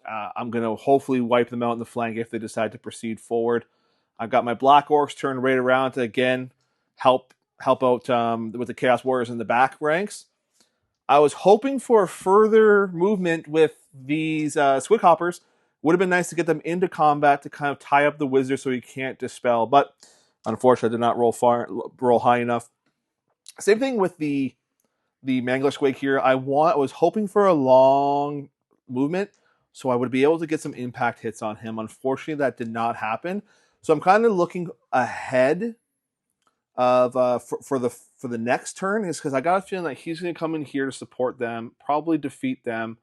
I'm going to hopefully wipe them out in the flank if they decide to proceed forward. I've got my Black Orcs turned right around to, again, help out with the Chaos Warriors in the back ranks. I was hoping for further movement with these Swighoppers. Would have been nice to get them into combat to kind of tie up the wizard so he can't dispel, but unfortunately I did not roll high enough. Same thing with the Mangler Squig here. I was hoping for a long movement so I would be able to get some impact hits on him. Unfortunately, that did not happen. So I'm kind of looking ahead of for the next turn, is because I got a feeling that he's going to come in here to support them, probably defeat them,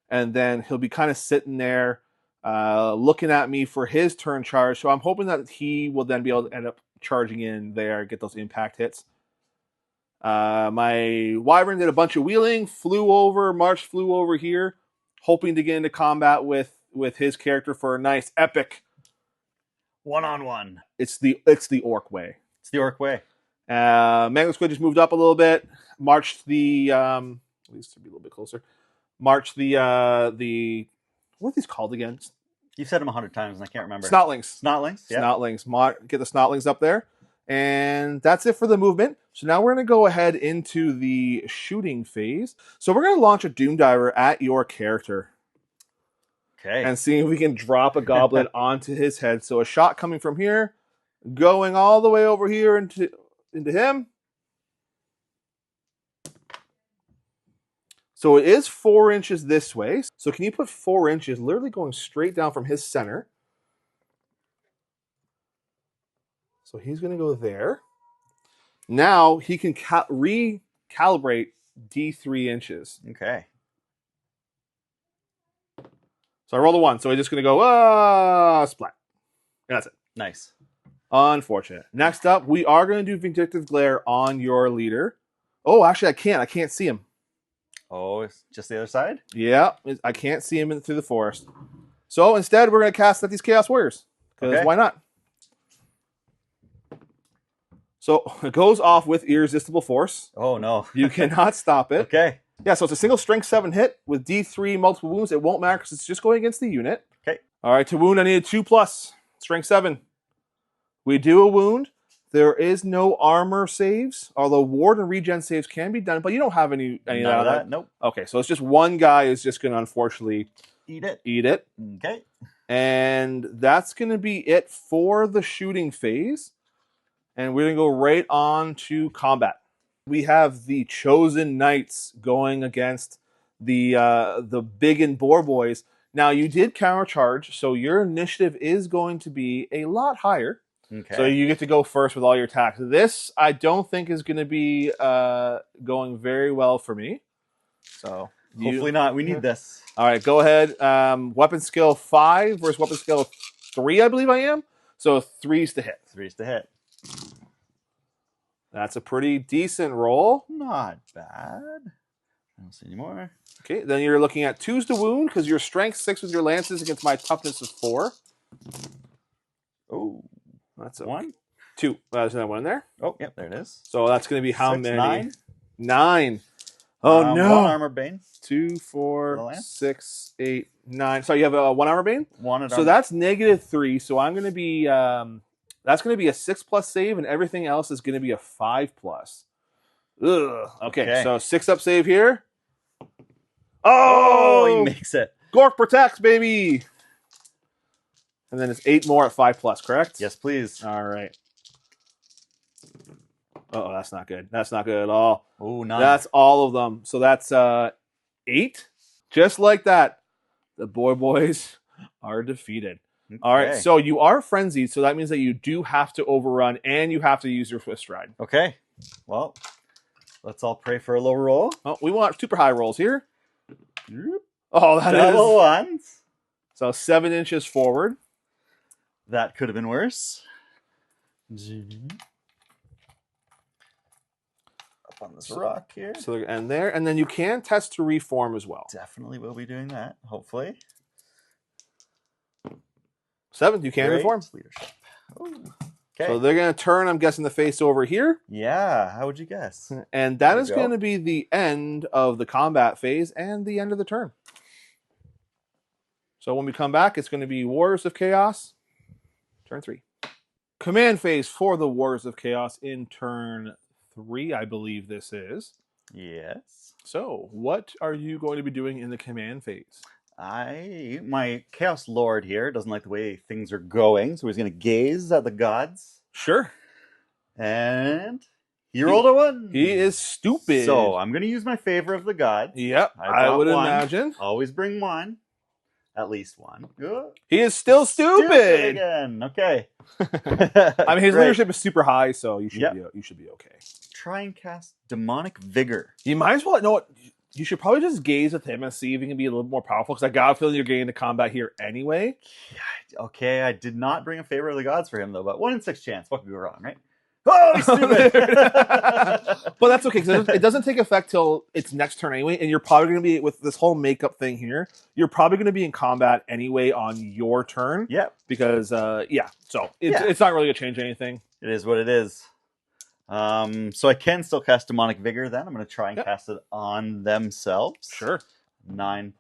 and then he'll be kind of sitting there looking at me for his turn charge. So I'm hoping that he will then be able to end up charging in there, get those impact hits. My Wyvern did a bunch of wheeling, March flew over here, hoping to get into combat with his character for a nice epic one-on-one. It's the Orc way. It's the Orc way. Mangler Squid just moved up a little bit, marched the at least to be a little bit closer. Marched the what are these called again? You've said them 100 times and I can't remember. Snotlings. Yeah. Snotlings. Get the Snotlings up there. And that's it for the movement. So now we're going to go ahead into the shooting phase. So we're going to launch a Doom Diver at your character. Okay. And see if we can drop a goblin onto his head. So a shot coming from here, going all the way over here into him. So it is 4 inches this way. So can you put 4 inches literally going straight down from his center? So he's going to go there. Now he can recalibrate D3 inches. Okay. So I rolled a 1. So he's just going to go, splat. And that's it. Nice. Unfortunate. Next up, we are going to do Vindictive Glare on your leader. Oh, actually, I can't. I can't see him. Oh, it's just the other side? Yeah, I can't see him through the forest. So instead, we're going to cast at these Chaos Warriors. Because why not? So it goes off with Irresistible Force. Oh, no. You cannot stop it. Okay. Yeah, so it's a single strength 7 hit with D3 multiple wounds. It won't matter because it's just going against the unit. Okay. All right, to wound, I need a 2+. Strength 7. We do a wound. There is no armor saves, although ward and regen saves can be done, but you don't have any None of that. Nope. Okay, so it's just one guy is just going to unfortunately eat it. Okay. And that's going to be it for the shooting phase. And we're going to go right on to combat. We have the Chosen Knights going against the Big and Boar Boys. Now, you did countercharge, so your initiative is going to be a lot higher. Okay. So you get to go first with all your attacks. This, I don't think, is going to be going very well for me. So hopefully not. We need this. All right, go ahead. Weapon skill 5 versus weapon skill 3, I believe I am. So 3's to hit. 3's to hit. That's a pretty decent roll. Not bad. I don't see any more. Okay, then you're looking at 2's to wound because your strength 6 with your lances against my toughness of 4. Oh, that's a 1. 2. There's another one in there. Oh, yep, there it is. So that's going to be how 6, many? 9. 9. Oh no! 1 armor bane. 2, 4, 6, 8, 9. So you have a 1 armor bane. 1. So that's -3. So I'm going to be. That's going to be a 6+ save, and everything else is going to be a 5+. Ugh. Okay, so 6 up save here. Oh, he makes it. Gork protects, baby. And then it's 8 more at 5+, correct? Yes, please. All right. Oh, that's not good. That's not good at all. Oh, 9. That's all of them. So that's 8. Just like that, the boys are defeated. Okay. All right, so you are frenzied, so that means that you do have to overrun and you have to use your Swift Stride. Okay. Well, let's all pray for a low roll. Oh, we want super high rolls here. Oh, that Double is ones. So 7 inches forward. That could have been worse. Up on this rock here. So and there, and then you can test to reform as well. Definitely will be doing that, hopefully. 7, you can reform. Leadership. Okay. So they're going to turn, I'm guessing, the face over here. Yeah, how would you guess? And that is going to be the end of the combat phase and the end of the turn. So when we come back, it's going to be Warriors of Chaos, turn 3. Command phase for the Warriors of Chaos in turn 3, I believe this is. Yes. So what are you going to be doing in the command phase? My Chaos Lord here doesn't like the way things are going, so he's going to gaze at the gods. Sure. And he rolled a 1. He is stupid. So I'm going to use my favor of the gods. Yep, I I would brought one. imagine. Always bring one. At least one. He is still stupid again. Okay. I mean, his leadership is super high, so you should be okay. Try and cast Demonic Vigor. You might as well know what. You should probably just gaze with him and see if he can be a little more powerful. Because I got a feeling you're getting into combat here anyway. Okay, I did not bring a favor of the gods for him though, but 1 in 6 chance. What could go wrong, right? Oh, he's stupid. But that's okay because it doesn't take effect till its next turn anyway, and you're probably going to be with this whole makeup thing here. You're probably going to be in combat anyway on your turn. Yep. Because so it's not really going to change anything. It is what it is. So I can still cast Demonic Vigor. Then I'm going to try and cast it on themselves. Sure. 9+.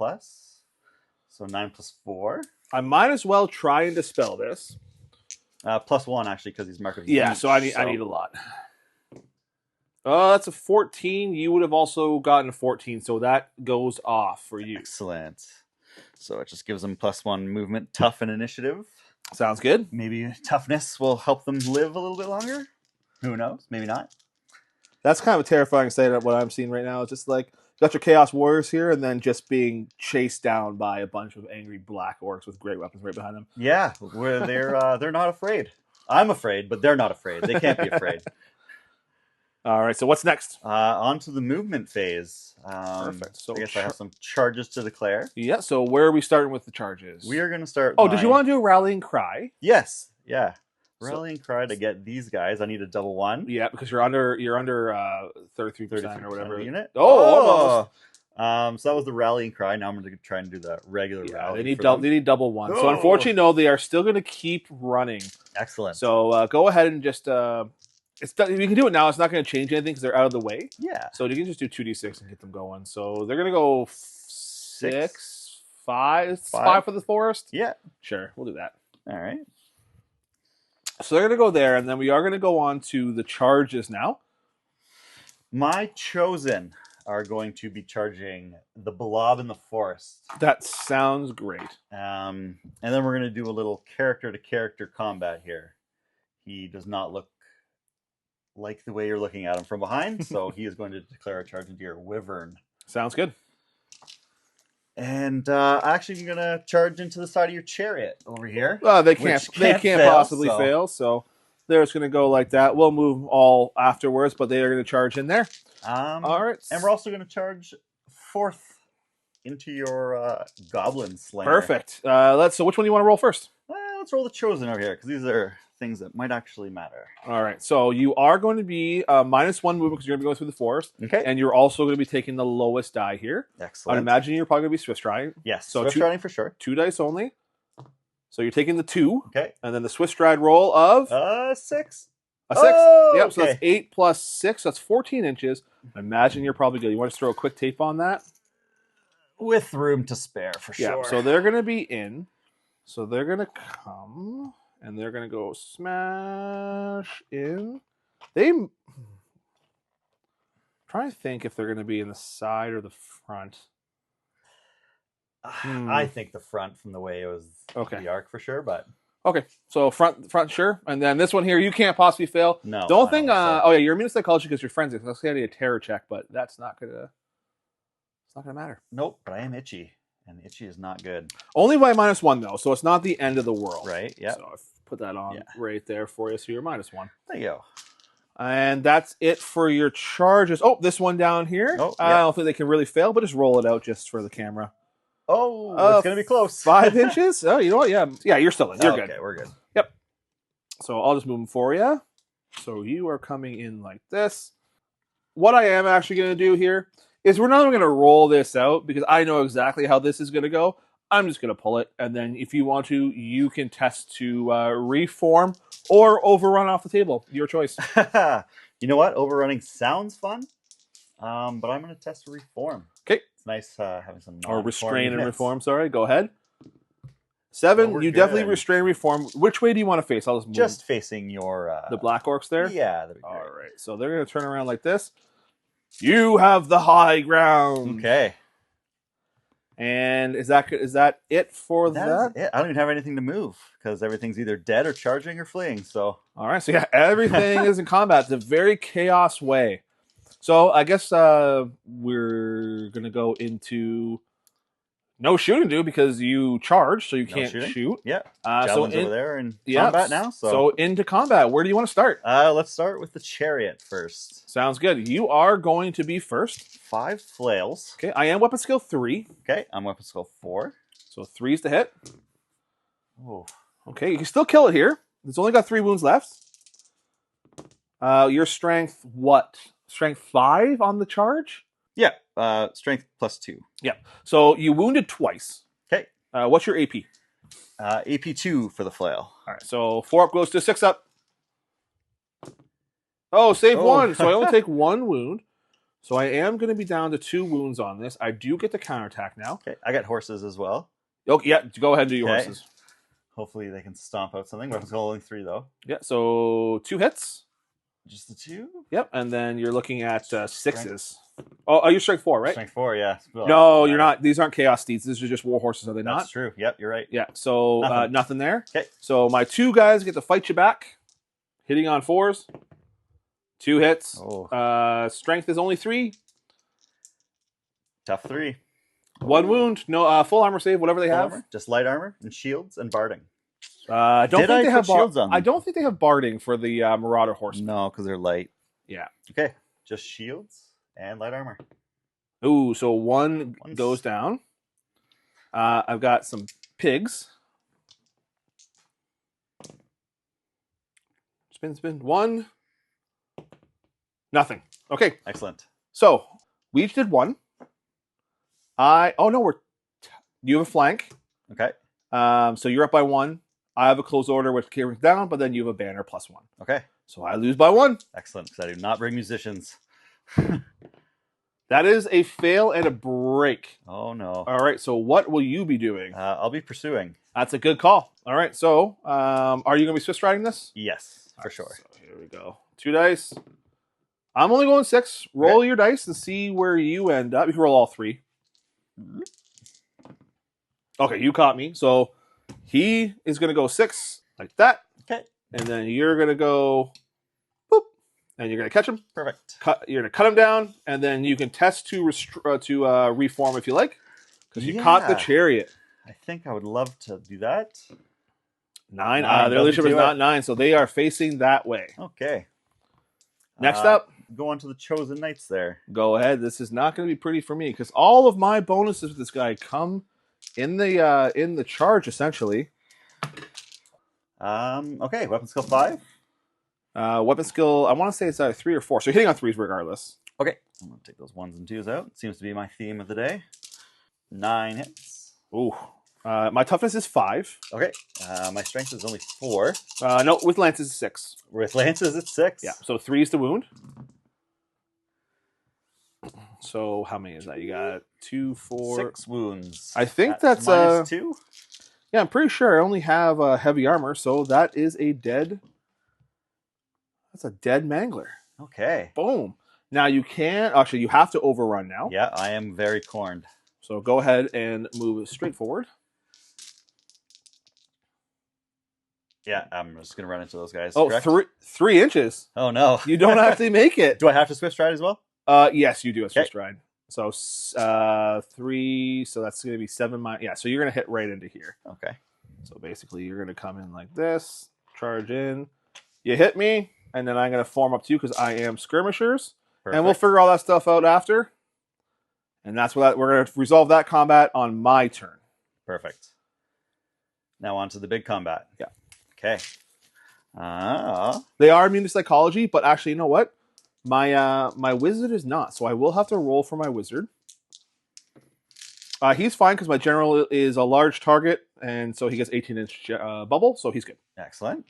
So 9 + 4. I might as well try and dispel this. +1 actually because he's marked. Yeah, so I need a lot. Oh, that's a 14. You would have also gotten a 14, so that goes off for you. Excellent. So it just gives them +1 movement, tough, and initiative. Sounds good. Maybe toughness will help them live a little bit longer. Who knows? Maybe not. That's kind of a terrifying sight of what I'm seeing right now. It's just like you got your Chaos Warriors here, and then just being chased down by a bunch of angry black orcs with great weapons right behind them. Yeah, where they're not afraid. I'm afraid, but they're not afraid. They can't be afraid. All right, so what's next? On to the movement phase. Perfect. So I guess I have some charges to declare. Yeah, so where are we starting with the charges? We are going to start. Oh, did you want to do a rallying cry? Yes. Yeah. Rallying cry to get these guys. I need a double 1. Yeah, because you're under 33% or whatever unit. Oh, so that was the rallying cry. Now I'm going to try and do the regular rally. They need double 1. So unfortunately, no, they are still going to keep running. Excellent. So go ahead and just you can do it now. It's not going to change anything because they're out of the way. Yeah. So you can just do 2d6 and get them going. So they're going to go 6, 5 for the forest. Yeah. Sure, we'll do that. All right. So they're going to go there, and then we are going to go on to the charges now. My chosen are going to be charging the blob in the forest. That sounds great. And then we're going to do a little character-to-character combat here. He does not look like the way you're looking at him from behind, so he is going to declare a charge into your wyvern. Sounds good. And actually, you're going to charge into the side of your chariot over here. They can't possibly fail, so they're just going to go like that. We'll move all afterwards, but they are going to charge in there. All right. And we're also going to charge 4th into your goblin slayer. Perfect. So which one do you want to roll first? Let's roll the chosen over here, because these are things that might actually matter. All right. So you are going to be -1 movement because you're going to be going through the forest. Okay. And you're also going to be taking the lowest die here. Excellent. I'd imagine you're probably going to be Swift Stride. Yes. So Swift Striding for sure. 2 dice only. So you're taking the 2. Okay. And then the Swift Stride roll of 6. A 6. Oh, yep. okay. So that's 8 plus 6. That's 14 inches. I imagine you're probably good. You want to throw a quick tape on that? With room to spare, for sure. Yeah. So they're going to be in. So they're going to come. And they're going to go smash in. I'm trying to think if they're going to be in the side or the front. I think the front from the way it was the arc for sure, but... Okay, so front, sure. And then this one here, you can't possibly fail. No. The only thing, you're immune to psychology because you're friends. Let's say I need a terror check, but that's not going to... It's not going to matter. Nope, but I am itchy. And itchy is not good. Only by -1, though, so it's not the end of the world. Right, yeah. So I've put that on right there for you, so you're -1. There you go. And that's it for your charges. Oh, this one down here. Oh, I don't think they can really fail, but just roll it out just for the camera. Oh, it's going to be close. 5 inches? Oh, you know what? Yeah, you're still in. You're good. Okay, we're good. Yep. So I'll just move them for you. So you are coming in like this. What I am actually going to do here is we're not even going to roll this out because I know exactly how this is going to go. I'm just going to pull it, and then if you want to, you can test to reform or overrun off the table. Your choice. You know what? Overrunning sounds fun, but I'm going to test reform. Okay. It's nice having some or restrain and reform. Sorry, go ahead. 7, we're you definitely good. restrain reform. Which way do you want to face? I'll just move. Just facing your... the black orcs there? Yeah, that'd be great. All right, so they're going to turn around like this. You have the high ground. Okay. And is that it for that? Is it. I don't even have anything to move because everything's either dead or charging or fleeing. So all right, so yeah, everything is in combat. It's a very chaos way. So I guess we're gonna go into no shooting, dude, because you charge, so you can't shoot. Yeah. So Javelin's over there in combat now. So into combat. Where do you want to start? Let's start with the chariot first. Sounds good. You are going to be first. 5 flails. Okay, I am weapon skill 3. Okay, I'm weapon skill 4. So 3's to hit. Oh. Okay, you can still kill it here. It's only got 3 wounds left. Your strength, what? Strength 5 on the charge? Yeah, strength plus 2. Yeah. So you wounded twice. Okay. What's your AP? AP 2 for the flail. All right, so 4 up goes to 6 up. Oh, save 1. So I only take 1 wound. So I am going to be down to 2 wounds on this. I do get the counterattack now. Okay, I got horses as well. Okay, yeah, go ahead and do your horses. Hopefully they can stomp out something. Weapon skill only 3 though. Yeah, so 2 hits. Just the 2? Yep, and then you're looking at 6s. Oh, you're strength 4, right? Strength 4, yeah. Well, no, you're not. These aren't chaos steeds. These are just war horses, are they not? That's true. Yep, you're right. Yeah, so nothing there. Okay. So my 2 guys get to fight you back. Hitting on 4s. 2 hits. Oh. Strength is only 3. Tough 3. 1 wound. No full armor save, whatever they have. Armor? Just light armor and shields and barding. I don't think they have shields on them? I don't think they have barding for the Marauder horsemen. No, because they're light. Yeah. Okay. Just shields and light armor. Ooh, so 1 goes down. I've got some pigs. Spin. 1. Nothing. Okay. Excellent. So we each did 1. You have a flank. Okay. So you're up by 1. I have a close order with carrying down, but then you have a banner plus 1. Okay. So I lose by 1. Excellent, because I do not bring musicians. That is a fail and a break. Oh, no. All right, so what will you be doing? I'll be pursuing. That's a good call. All right, so are you going to be Swiss riding this? Yes, for sure. So here we go. 2 dice. I'm only going 6. Roll your dice and see where you end up. You can roll all 3. Okay, you caught me. So he is going to go 6 like that. Okay. And then you're going to go boop, and you're going to catch him. Perfect. You're going to cut him down, and then you can test to reform if you like, because you caught the chariot. I think I would love to do that. 9. Their leadership is not 9, so they are facing that way. Okay. Next up. Go on to the chosen knights there. Go ahead. This is not going to be pretty for me, because all of my bonuses with this guy come in the charge, essentially. Okay, weapon skill 5. Weapon skill, I want to say it's either 3 or 4. So you're hitting on 3s regardless. Okay, I'm going to take those 1s and 2s out. Seems to be my theme of the day. 9 hits. Ooh. My toughness is 5. Okay, my strength is only 4. No, with lances it's 6. With lances it's 6. Yeah, so 3 is the wound. So how many is that? You got 2, 4... 6 wounds. I think that's minus 2? Yeah, I'm pretty sure I only have heavy armor, so that is a dead... That's a dead mangler. Okay. Boom. Now you can... Actually, you have to overrun now. Yeah, I am very corned. So go ahead and move straight forward. Yeah, I'm just going to run into those guys. Oh, 3 inches. Oh, no. You don't actually make it. Do I have to Swift Stride as well? Yes, you do a Swift Stride. So 3, so that's going to be 7 yeah, so you're going to hit right into here. Okay. So basically you're going to come in like this, charge in. You hit me, and then I'm going to form up to you because I am skirmishers. Perfect. And we'll figure all that stuff out after. And that's what we're going to resolve that combat on my turn. Perfect. Now on to the big combat. Yeah. Okay. They are immune to psychology, but actually, you know what? My wizard is not, so I will have to roll for my wizard. He's fine because my general is a large target, and so he gets 18-inch bubble, so he's good. Excellent.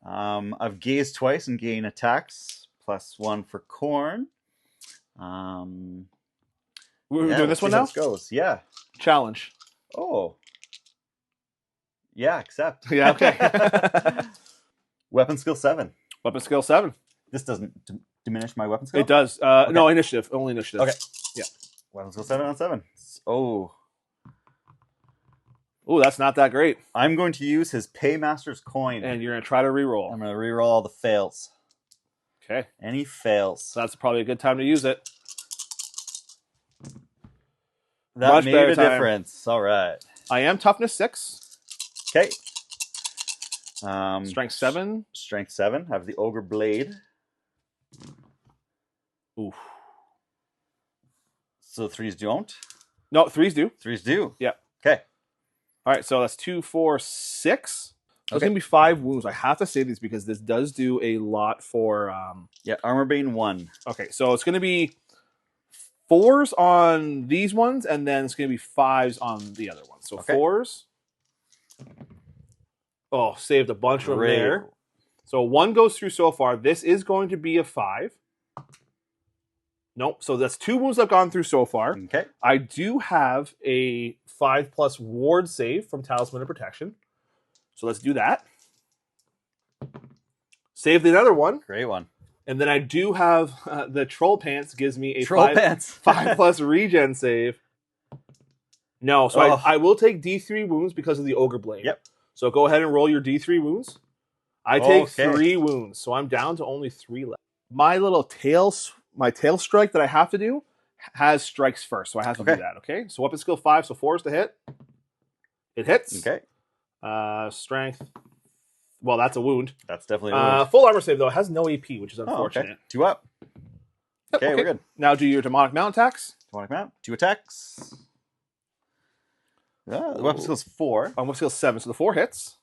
I've gazed twice and gain attacks, +1 for corn. We're doing this one now? Goes. Yeah. Challenge. Oh. Yeah, accept. Yeah, okay. Weapon skill 7. Weapon skill 7. This doesn't diminish my weapon skill? It does. Okay. No, initiative. Only initiative. Okay. Yeah. Weapon skill 7 on 7. Oh. Oh, that's not that great. I'm going to use his Paymaster's coin. And you're going to try to reroll. I'm going to reroll all the fails. Okay. Any fails. So that's probably a good time to use it. That Much made a difference. All right. I am toughness 6. Okay. Strength 7. Strength 7. I have the Ogre Blade. Oof. So 3s don't? No, 3s do. 3s do? Yeah. Okay. All right, so that's 2, 4, 6. So it's Okay. going to be 5 wounds. I have to say these because this does do a lot for... Yeah, Armor Bane 1. Okay, so it's going to be 4s on these ones, and then it's going to be 5s on the other ones. So Okay. 4s. Oh, saved a bunch from Great. there. So 1 goes through so far. This is going to be a 5. Nope. So that's 2 wounds I've gone through so far. Okay. I do have a 5+ ward save from Talisman of Protection. So let's do that. Saved another one. Great one. And then I do have the Troll Pants gives me a Troll Pants. 5+ regen save. No, so Oh. I will take D3 wounds because of the Ogre Blade. Yep. So go ahead and roll your D3 wounds. I take Okay. 3 wounds, so I'm down to only 3 left. My little tail strike that I have to do has strikes first, so I have to do that, okay? So weapon skill 5, so 4 is to hit. It hits. Okay. Strength. Well, that's a wound. That's definitely a wound. Full armor save, though. It has no AP, which is Oh, unfortunate. okay. 2 up. Yep, Okay, we're good. Now do your demonic mount attacks. Demonic Mount. 2 attacks. The weapon skill's 4. Weapon skill 7, so the 4 hits.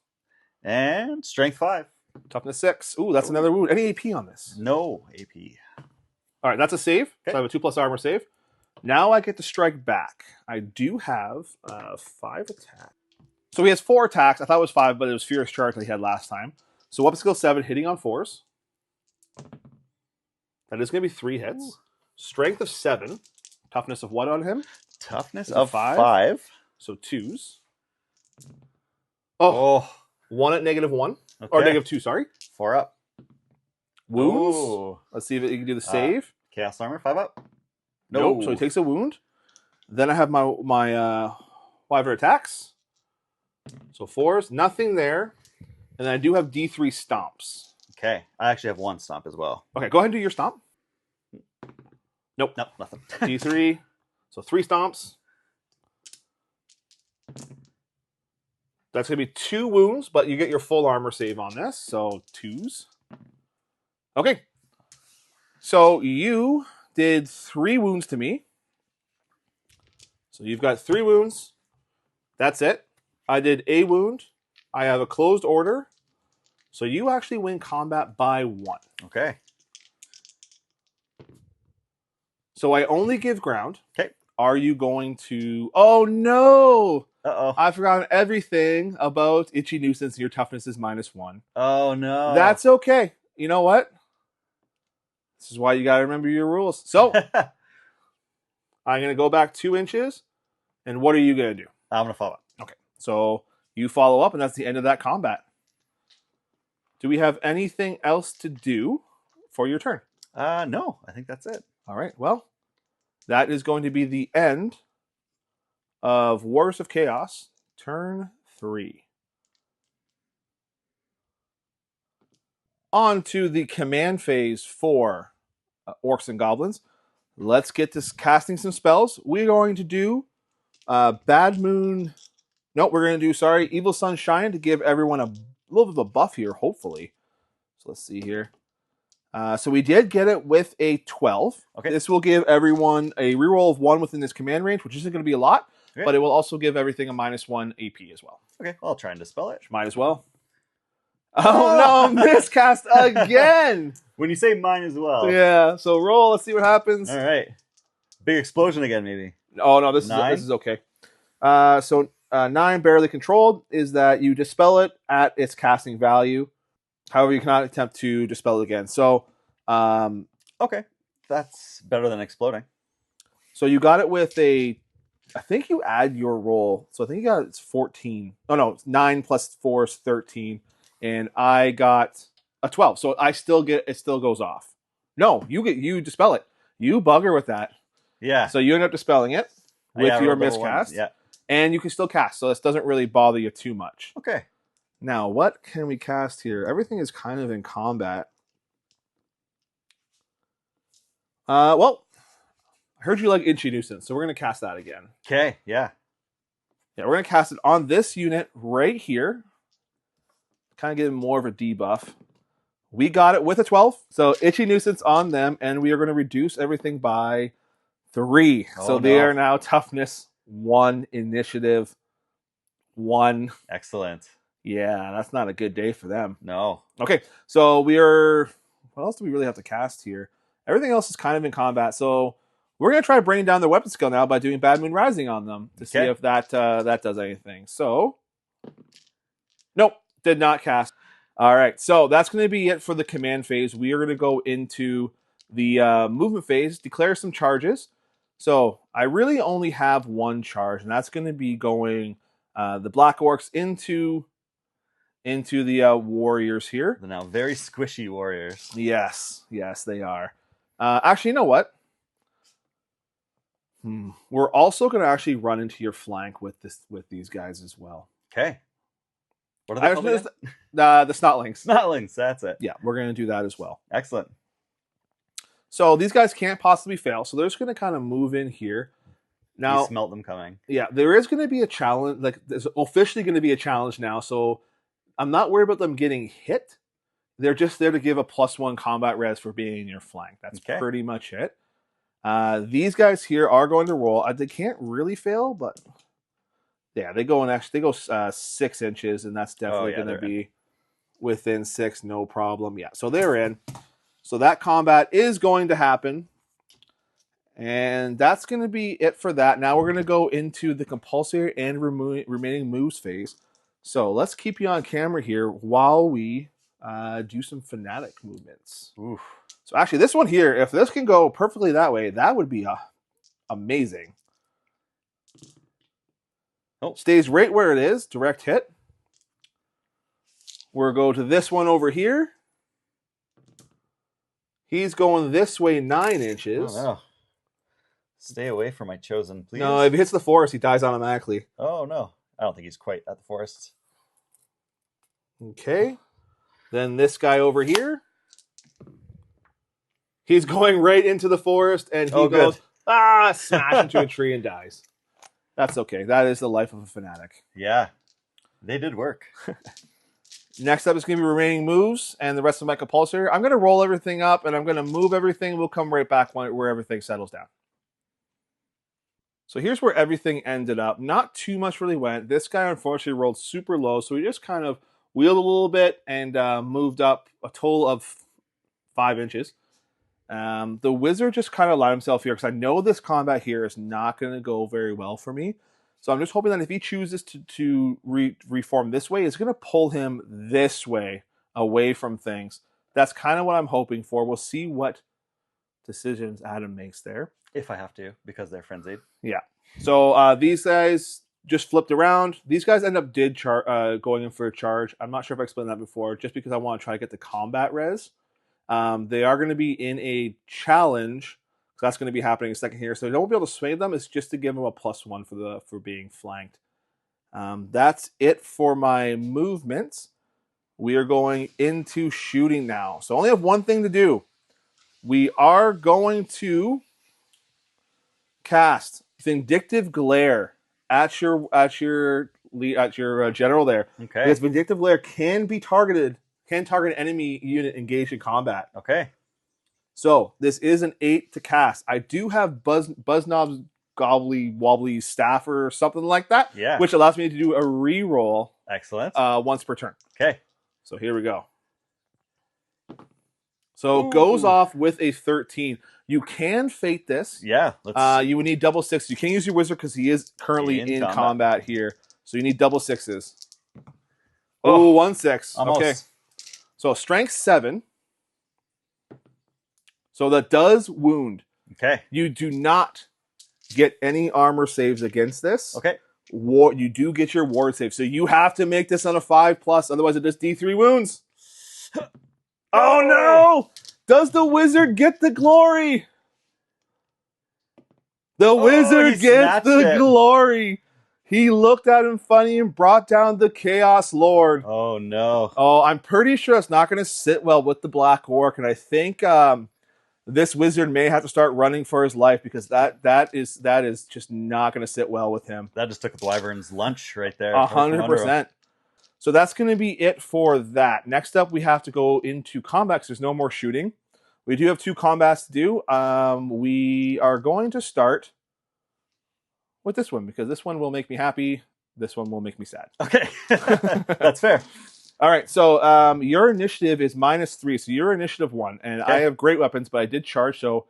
And strength 5. Toughness 6. Ooh, that's another wound. Any AP on this? No AP. All right, that's a save. Okay. So I have a 2+ armor save. Now I get to strike back. I do have 5 attacks. So he has 4 attacks. I thought it was 5, but it was Furious Charge that he had last time. So weapon skill 7, hitting on 4s. That is going to be 3 hits. Ooh. Strength of 7. Toughness of what on him? Toughness Is of 5? 5. So 2s. Oh. 1 at -1. Okay. Or -2, sorry. 4 up. Wounds. Oh. Let's see if you can do the save. Chaos Armor, 5 up. Nope. So he takes a wound. Then I have my wyvern attacks. So 4s, nothing there. And then I do have D3 stomps. Okay. I actually have 1 stomp as well. Okay, go ahead and do your stomp. Nope. Nope, nothing. D3. So 3 stomps. That's going to be 2 wounds, but you get your full armor save on this. So 2s. Okay. So you did 3 wounds to me. So you've got 3 wounds. That's it. I did a wound. I have a closed order. So you actually win combat by 1. Okay. So I only give ground. Okay. Are you going to... Oh, no! Uh-oh. I forgot everything about Itchy Nuisance. Your toughness is -1. Oh, no. That's okay. You know what? This is why you got to remember your rules. So I'm going to go back 2 inches. And what are you going to do? I'm going to follow up. Okay. So you follow up, and that's the end of that combat. Do we have anything else to do for your turn? No. I think that's it. All right. Well, that is going to be the end of Warriors of Chaos, turn 3. On to the command phase for Orcs and Goblins. Let's get to casting some spells. We're going to do Bad Moon... No, we're going to do, sorry, Evil Sunshine to give everyone a little bit of a buff here, hopefully. So let's see here. So we did get it with a 12. Okay. This will give everyone a reroll of 1 within this command range, which isn't going to be a lot, Okay. but it will also give everything a -1 AP as well. Okay, I'll try and dispel it. Might as well. Oh no, miscast again! When you say mine as well. Yeah, so roll, let's see what happens. All right. Big explosion again, maybe. Oh no, this 9? is okay. So 9, barely controlled, is that you dispel it at its casting value. However, you cannot attempt to dispel it again. So, Okay. That's better than exploding. so you got it with a I think you add your roll. So I think you got it's 14. Oh no, it's 9 plus 4 is 13. And I got a 12. So I still get it still goes off. No, you dispel it. You bugger with that. Yeah. So you end up dispelling it with your miscast. Yeah. And you can still cast. So this doesn't really bother you too much. Okay. Now, what can we cast here? Everything is kind of in combat. Well, I heard you like Itchy Nuisance, so we're going to cast that again. Okay, yeah. Yeah, we're going to cast it on this unit right here. Kind of give him more of a debuff. We got it with a 12, so Itchy Nuisance on them, and we are going to reduce everything by 3. So they are now toughness 1, initiative 1. Excellent. Yeah, that's not a good day for them. No. Okay, so we are... What else do we really have to cast here? Everything else is kind of in combat, so we're going to try bringing down their weapon skill now by doing Bad Moon Rising on them to see if that does anything. So, nope, did not cast. All right, so that's going to be it for the command phase. We are going to go into the movement phase, declare some charges. So I really only have one charge, and that's going to be going the Black Orcs into the warriors here. They're now very squishy warriors. Yes, they are. Actually, you know what? We're also going to actually run into your flank with these guys as well. Okay. What are they called again? The Snotlings. Snotlings, that's it. Yeah, we're going to do that as well. Excellent. So these guys can't possibly fail, so they're just going to kind of move in here. Now, you smelt them coming. Yeah, there is going to be a challenge. Like, there's officially going to be a challenge now, so I'm not worried about them getting hit. They're just there to give a +1 combat res for being in your flank. That's pretty much it. These guys here are going to roll. They can't really fail, but yeah, they go 6 inches, and that's definitely going to be within 6, no problem. Yeah, so they're in. So that combat is going to happen, and that's going to be it for that. Now we're going to go into the compulsory and remaining moves phase. So let's keep you on camera here while we do some Fanatic movements. Oof. So actually, this one here, if this can go perfectly that way, that would be amazing. Oh, stays right where it is, direct hit. We'll go to this one over here. He's going this way 9 inches. Oh, no. Stay away from my chosen, please. No, if he hits the forest, he dies automatically. Oh, no. I don't think he's quite at the forest. Okay. Then this guy over here. He's going right into the forest, and he goes, smash into a tree and dies. That's okay. That is the life of a Fanatic. Yeah. They did work. Next up is going to be remaining moves and the rest of my compulsory. I'm going to roll everything up, and I'm going to move everything. We'll come right back where everything settles down. So here's where everything ended up. Not too much really went. This guy, unfortunately, rolled super low, so we just kind of wheeled a little bit and moved up a total of 5 inches. The wizard just kind of allowed himself here because I know this combat here is not going to go very well for me. So I'm just hoping that if he chooses to reform this way, it's going to pull him this way, away from things. That's kind of what I'm hoping for. We'll see what decisions Adam makes there. If I have to, because they're frenzied. Yeah. So these guys just flipped around. These guys end up going in for a charge. I'm not sure if I explained that before, just because I want to try to get the combat res. They are going to be in a challenge. So that's going to be happening in a second here. So you don't be able to sway them. It's just to give them a +1 for being flanked. That's it for my movements. We are going into shooting now. So I only have one thing to do. We are going to cast Vindictive Glare at your general there. Okay. Because Vindictive Glare can target an enemy unit engaged in combat. Okay. So this is an 8 to cast. I do have Buzznob's Gobbly Wobbly Staffer or something like that. Yeah. Which allows me to do a reroll. Excellent. Once per turn. Okay. So here we go. So it goes off with a 13. You can fate this. Yeah. You would need double 6. You can't use your wizard because he is currently in combat here. So you need double 6s. Oh, 1 6. Almost. Okay. So strength 7. So that does wound. Okay. You do not get any armor saves against this. Okay. You do get your ward save. So you have to make this on a 5+, otherwise it does D3 wounds. Oh no! Does the wizard get the glory? The wizard gets the glory. He looked at him funny and brought down the Chaos Lord. Oh no. Oh, I'm pretty sure it's not going to sit well with the Black Orc, and I think this wizard may have to start running for his life because that is just not going to sit well with him. That just took the Wyvern's lunch right there. 100%. So that's going to be it for that. Next up, we have to go into combat because there's no more shooting. We do have 2 combats to do. We are going to start with this one because this one will make me happy. This one will make me sad. Okay. That's fair. All right. So your initiative is -3. So you're initiative 1. And Okay. I have great weapons, but I did charge. So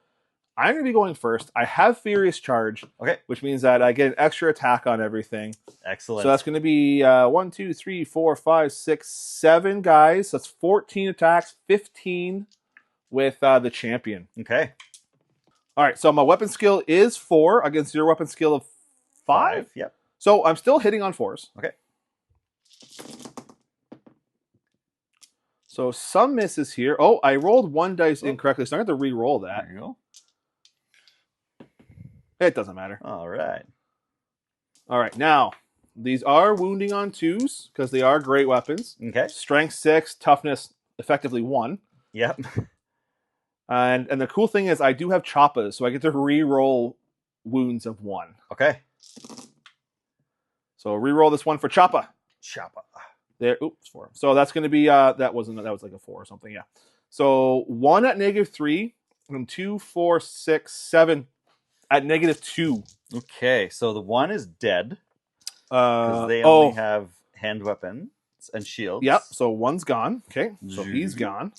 I'm going to be going first. I have Furious Charge. Okay. Which means that I get an extra attack on everything. Excellent. So that's going to be 1, 2, 3, 4, 5, 6, 7 guys. So that's 14 attacks, 15 with the champion. Okay. All right. So my weapon skill is 4 against your weapon skill of 5. Yep. So I'm still hitting on 4s. Okay. So some misses here. Oh, I rolled 1 dice incorrectly, so I have to re-roll that. There you go. It doesn't matter. All right. All right. Now, these are wounding on 2s because they are great weapons. Okay. Strength 6, toughness effectively 1. Yep. And the cool thing is I do have choppas, so I get to re-roll wounds of 1. Okay. So re-roll this one for choppa. Choppa. There, oops, 4. So that's going to be that was like a 4 or something, yeah. So 1 at -3, and 2, 4, 6, 7 at -2. Okay, so the 1 is dead because they only have hand weapons and shields. Yep. So 1's gone. Okay, so he's gone.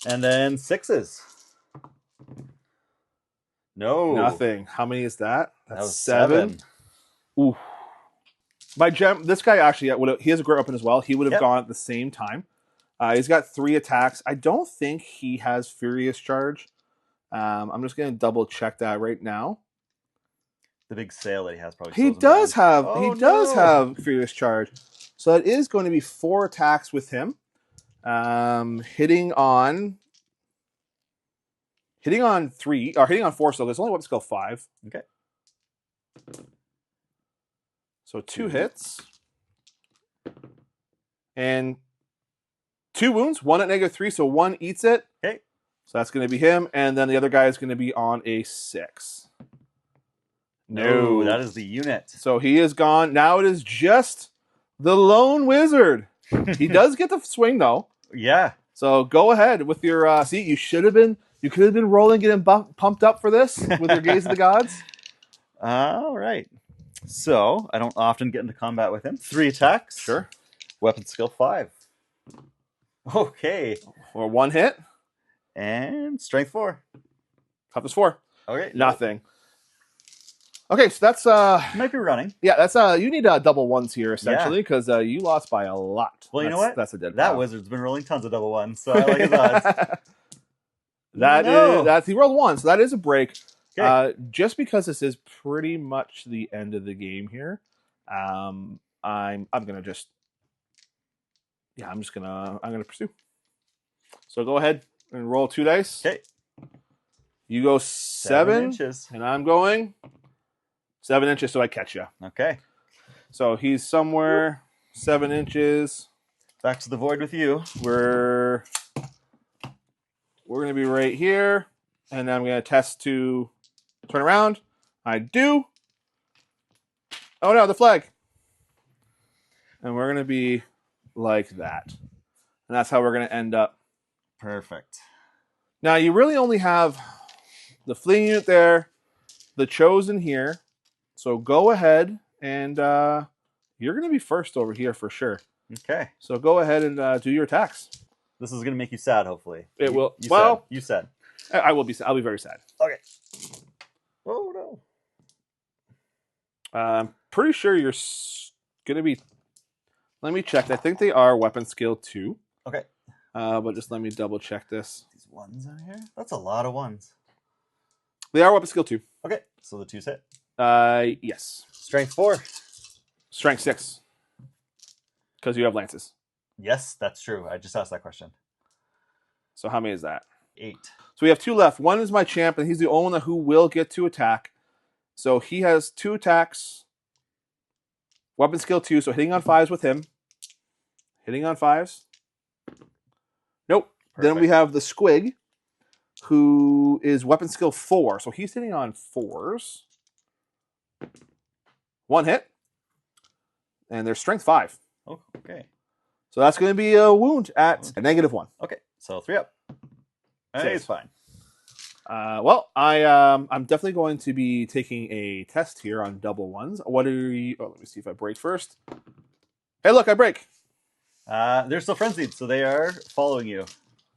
And then 6s. No, Nothing. How many is that? that That's was 7. Ooh. This guy actually, he has a great weapon as well. He would have gone at the same time. He's got 3 attacks. I don't think he has Furious Charge. I'm just going to double check that right now. The big sail that he has probably. He does have have Furious Charge. So it is going to be 4 attacks with him. Hitting on 3 or hitting on 4. So there's only weapon skill 5. Okay. So 2 hits. And 2 wounds, 1 at -3, so 1 eats it. Okay. So that's going to be him, and then the other guy is going to be on a 6. No, that is the unit. So he is gone. Now it is just the lone wizard. He does get the swing though. Yeah. So go ahead with your see. You could have been rolling, getting pumped up for this with your Gaze of the Gods. All right. So I don't often get into combat with him. 3 attacks. Sure. Weapon skill 5. Okay. Or 1 hit. And strength 4. Toughness 4. Okay. Nothing. Okay, so that's might be running. Yeah, that's you need double 1s here essentially because you lost by a lot. Well, you know what? That's a dead. That wizard's been rolling tons of double 1s, so I like his odds. That's he rolled 1, so that is a break. Okay. Just because this is pretty much the end of the game here, I'm gonna pursue. So go ahead and roll 2 dice. Okay. You go 7 inches, and I'm going 7 inches, so I catch you. Okay. So he's somewhere 7 inches. Back to the void with you. We're gonna be right here, and then I'm gonna test to turn around. I do. Oh no, the flag. And we're gonna be like that, and that's how we're gonna end up. Perfect. Now you really only have the fleeing unit there, the chosen here. So go ahead and you're gonna be first over here for sure. Okay. So go ahead and do your attacks. This is going to make you sad, hopefully. It will. You said. I will be. I'll be very sad. Okay. Oh no. I'm pretty sure you're going to be. Let me check. I think they are weapon skill 2. Okay. But just let me double check this. These 1s on here. That's a lot of 1s. They are weapon skill 2. Okay, so the 2's hit. Yes. Strength 4. Strength 6. Because you have lances. Yes, that's true. I just asked that question. So how many is that? 8. So we have 2 left. One is my champ, and he's the only one who will get to attack. So he has 2 attacks. Weapon skill 2, so hitting on 5s with him. Hitting on 5s. Nope. Perfect. Then we have the Squig, who is weapon skill 4. So he's hitting on 4s. 1 hit. And there's strength 5. Oh, okay. So that's going to be a wound at a -1. Okay, so 3 up. It's fine. Well, I'm definitely going to be taking a test here on double ones. What are you? Oh, let me see if I break first. Hey, look, I break. They're still frenzied, so they are following you.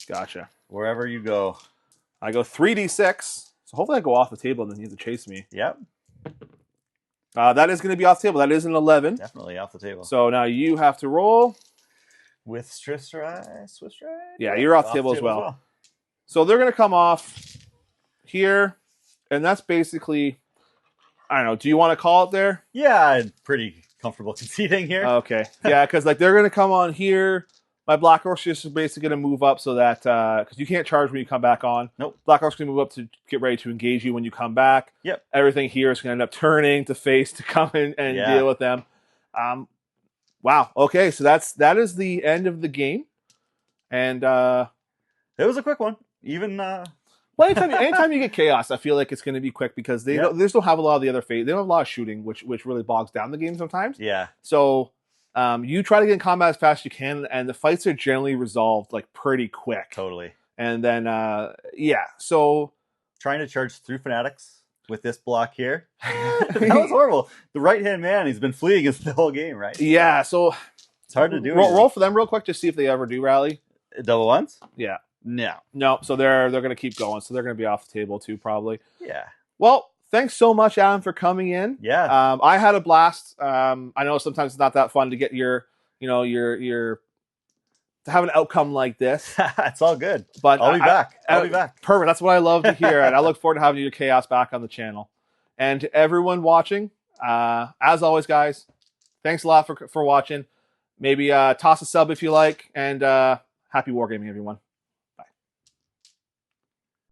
Gotcha. Wherever you go. I go 3d6. So hopefully I go off the table and then you have to chase me. Yep. That is going to be off the table. That is an 11. Definitely off the table. So now you have to roll. With Swift Stride? Yeah, you're off the table as well. So they're going to come off here. And that's basically, I don't know. Do you want to call it there? Yeah, I'm pretty comfortable conceding here. Okay. Yeah, because like they're going to come on here. My Black Orc's just basically going to move up so that, because you can't charge when you come back on. Nope. Black Orc's going to move up to get ready to engage you when you come back. Yep. Everything here is going to end up turning to face to come in and deal with them. Wow. Okay, so that is the end of the game. And it was a quick one. Even well, anytime you get chaos, I feel like it's going to be quick because they just don't have a lot of the other phase. They don't have a lot of shooting, which really bogs down the game sometimes. Yeah. So you try to get in combat as fast as you can, and the fights are generally resolved like pretty quick. Totally. And then so trying to charge through Fanatics with this block here. That was horrible. The right-hand man, he's been fleeing the whole game, right? Yeah, so it's hard to do. Roll for them real quick to see if they ever do rally. Double ones? Yeah. No. So they're going to keep going. So they're going to be off the table too, probably. Yeah. Well, thanks so much, Adam, for coming in. Yeah. I had a blast. I know sometimes it's not that fun to get your to have an outcome like this. It's all good. But I'll be back. I'll be back. Perfect. That's what I love to hear, and I look forward to having your chaos back on the channel. And to everyone watching, as always, guys, thanks a lot for watching. Maybe toss a sub if you like, and happy wargaming, everyone.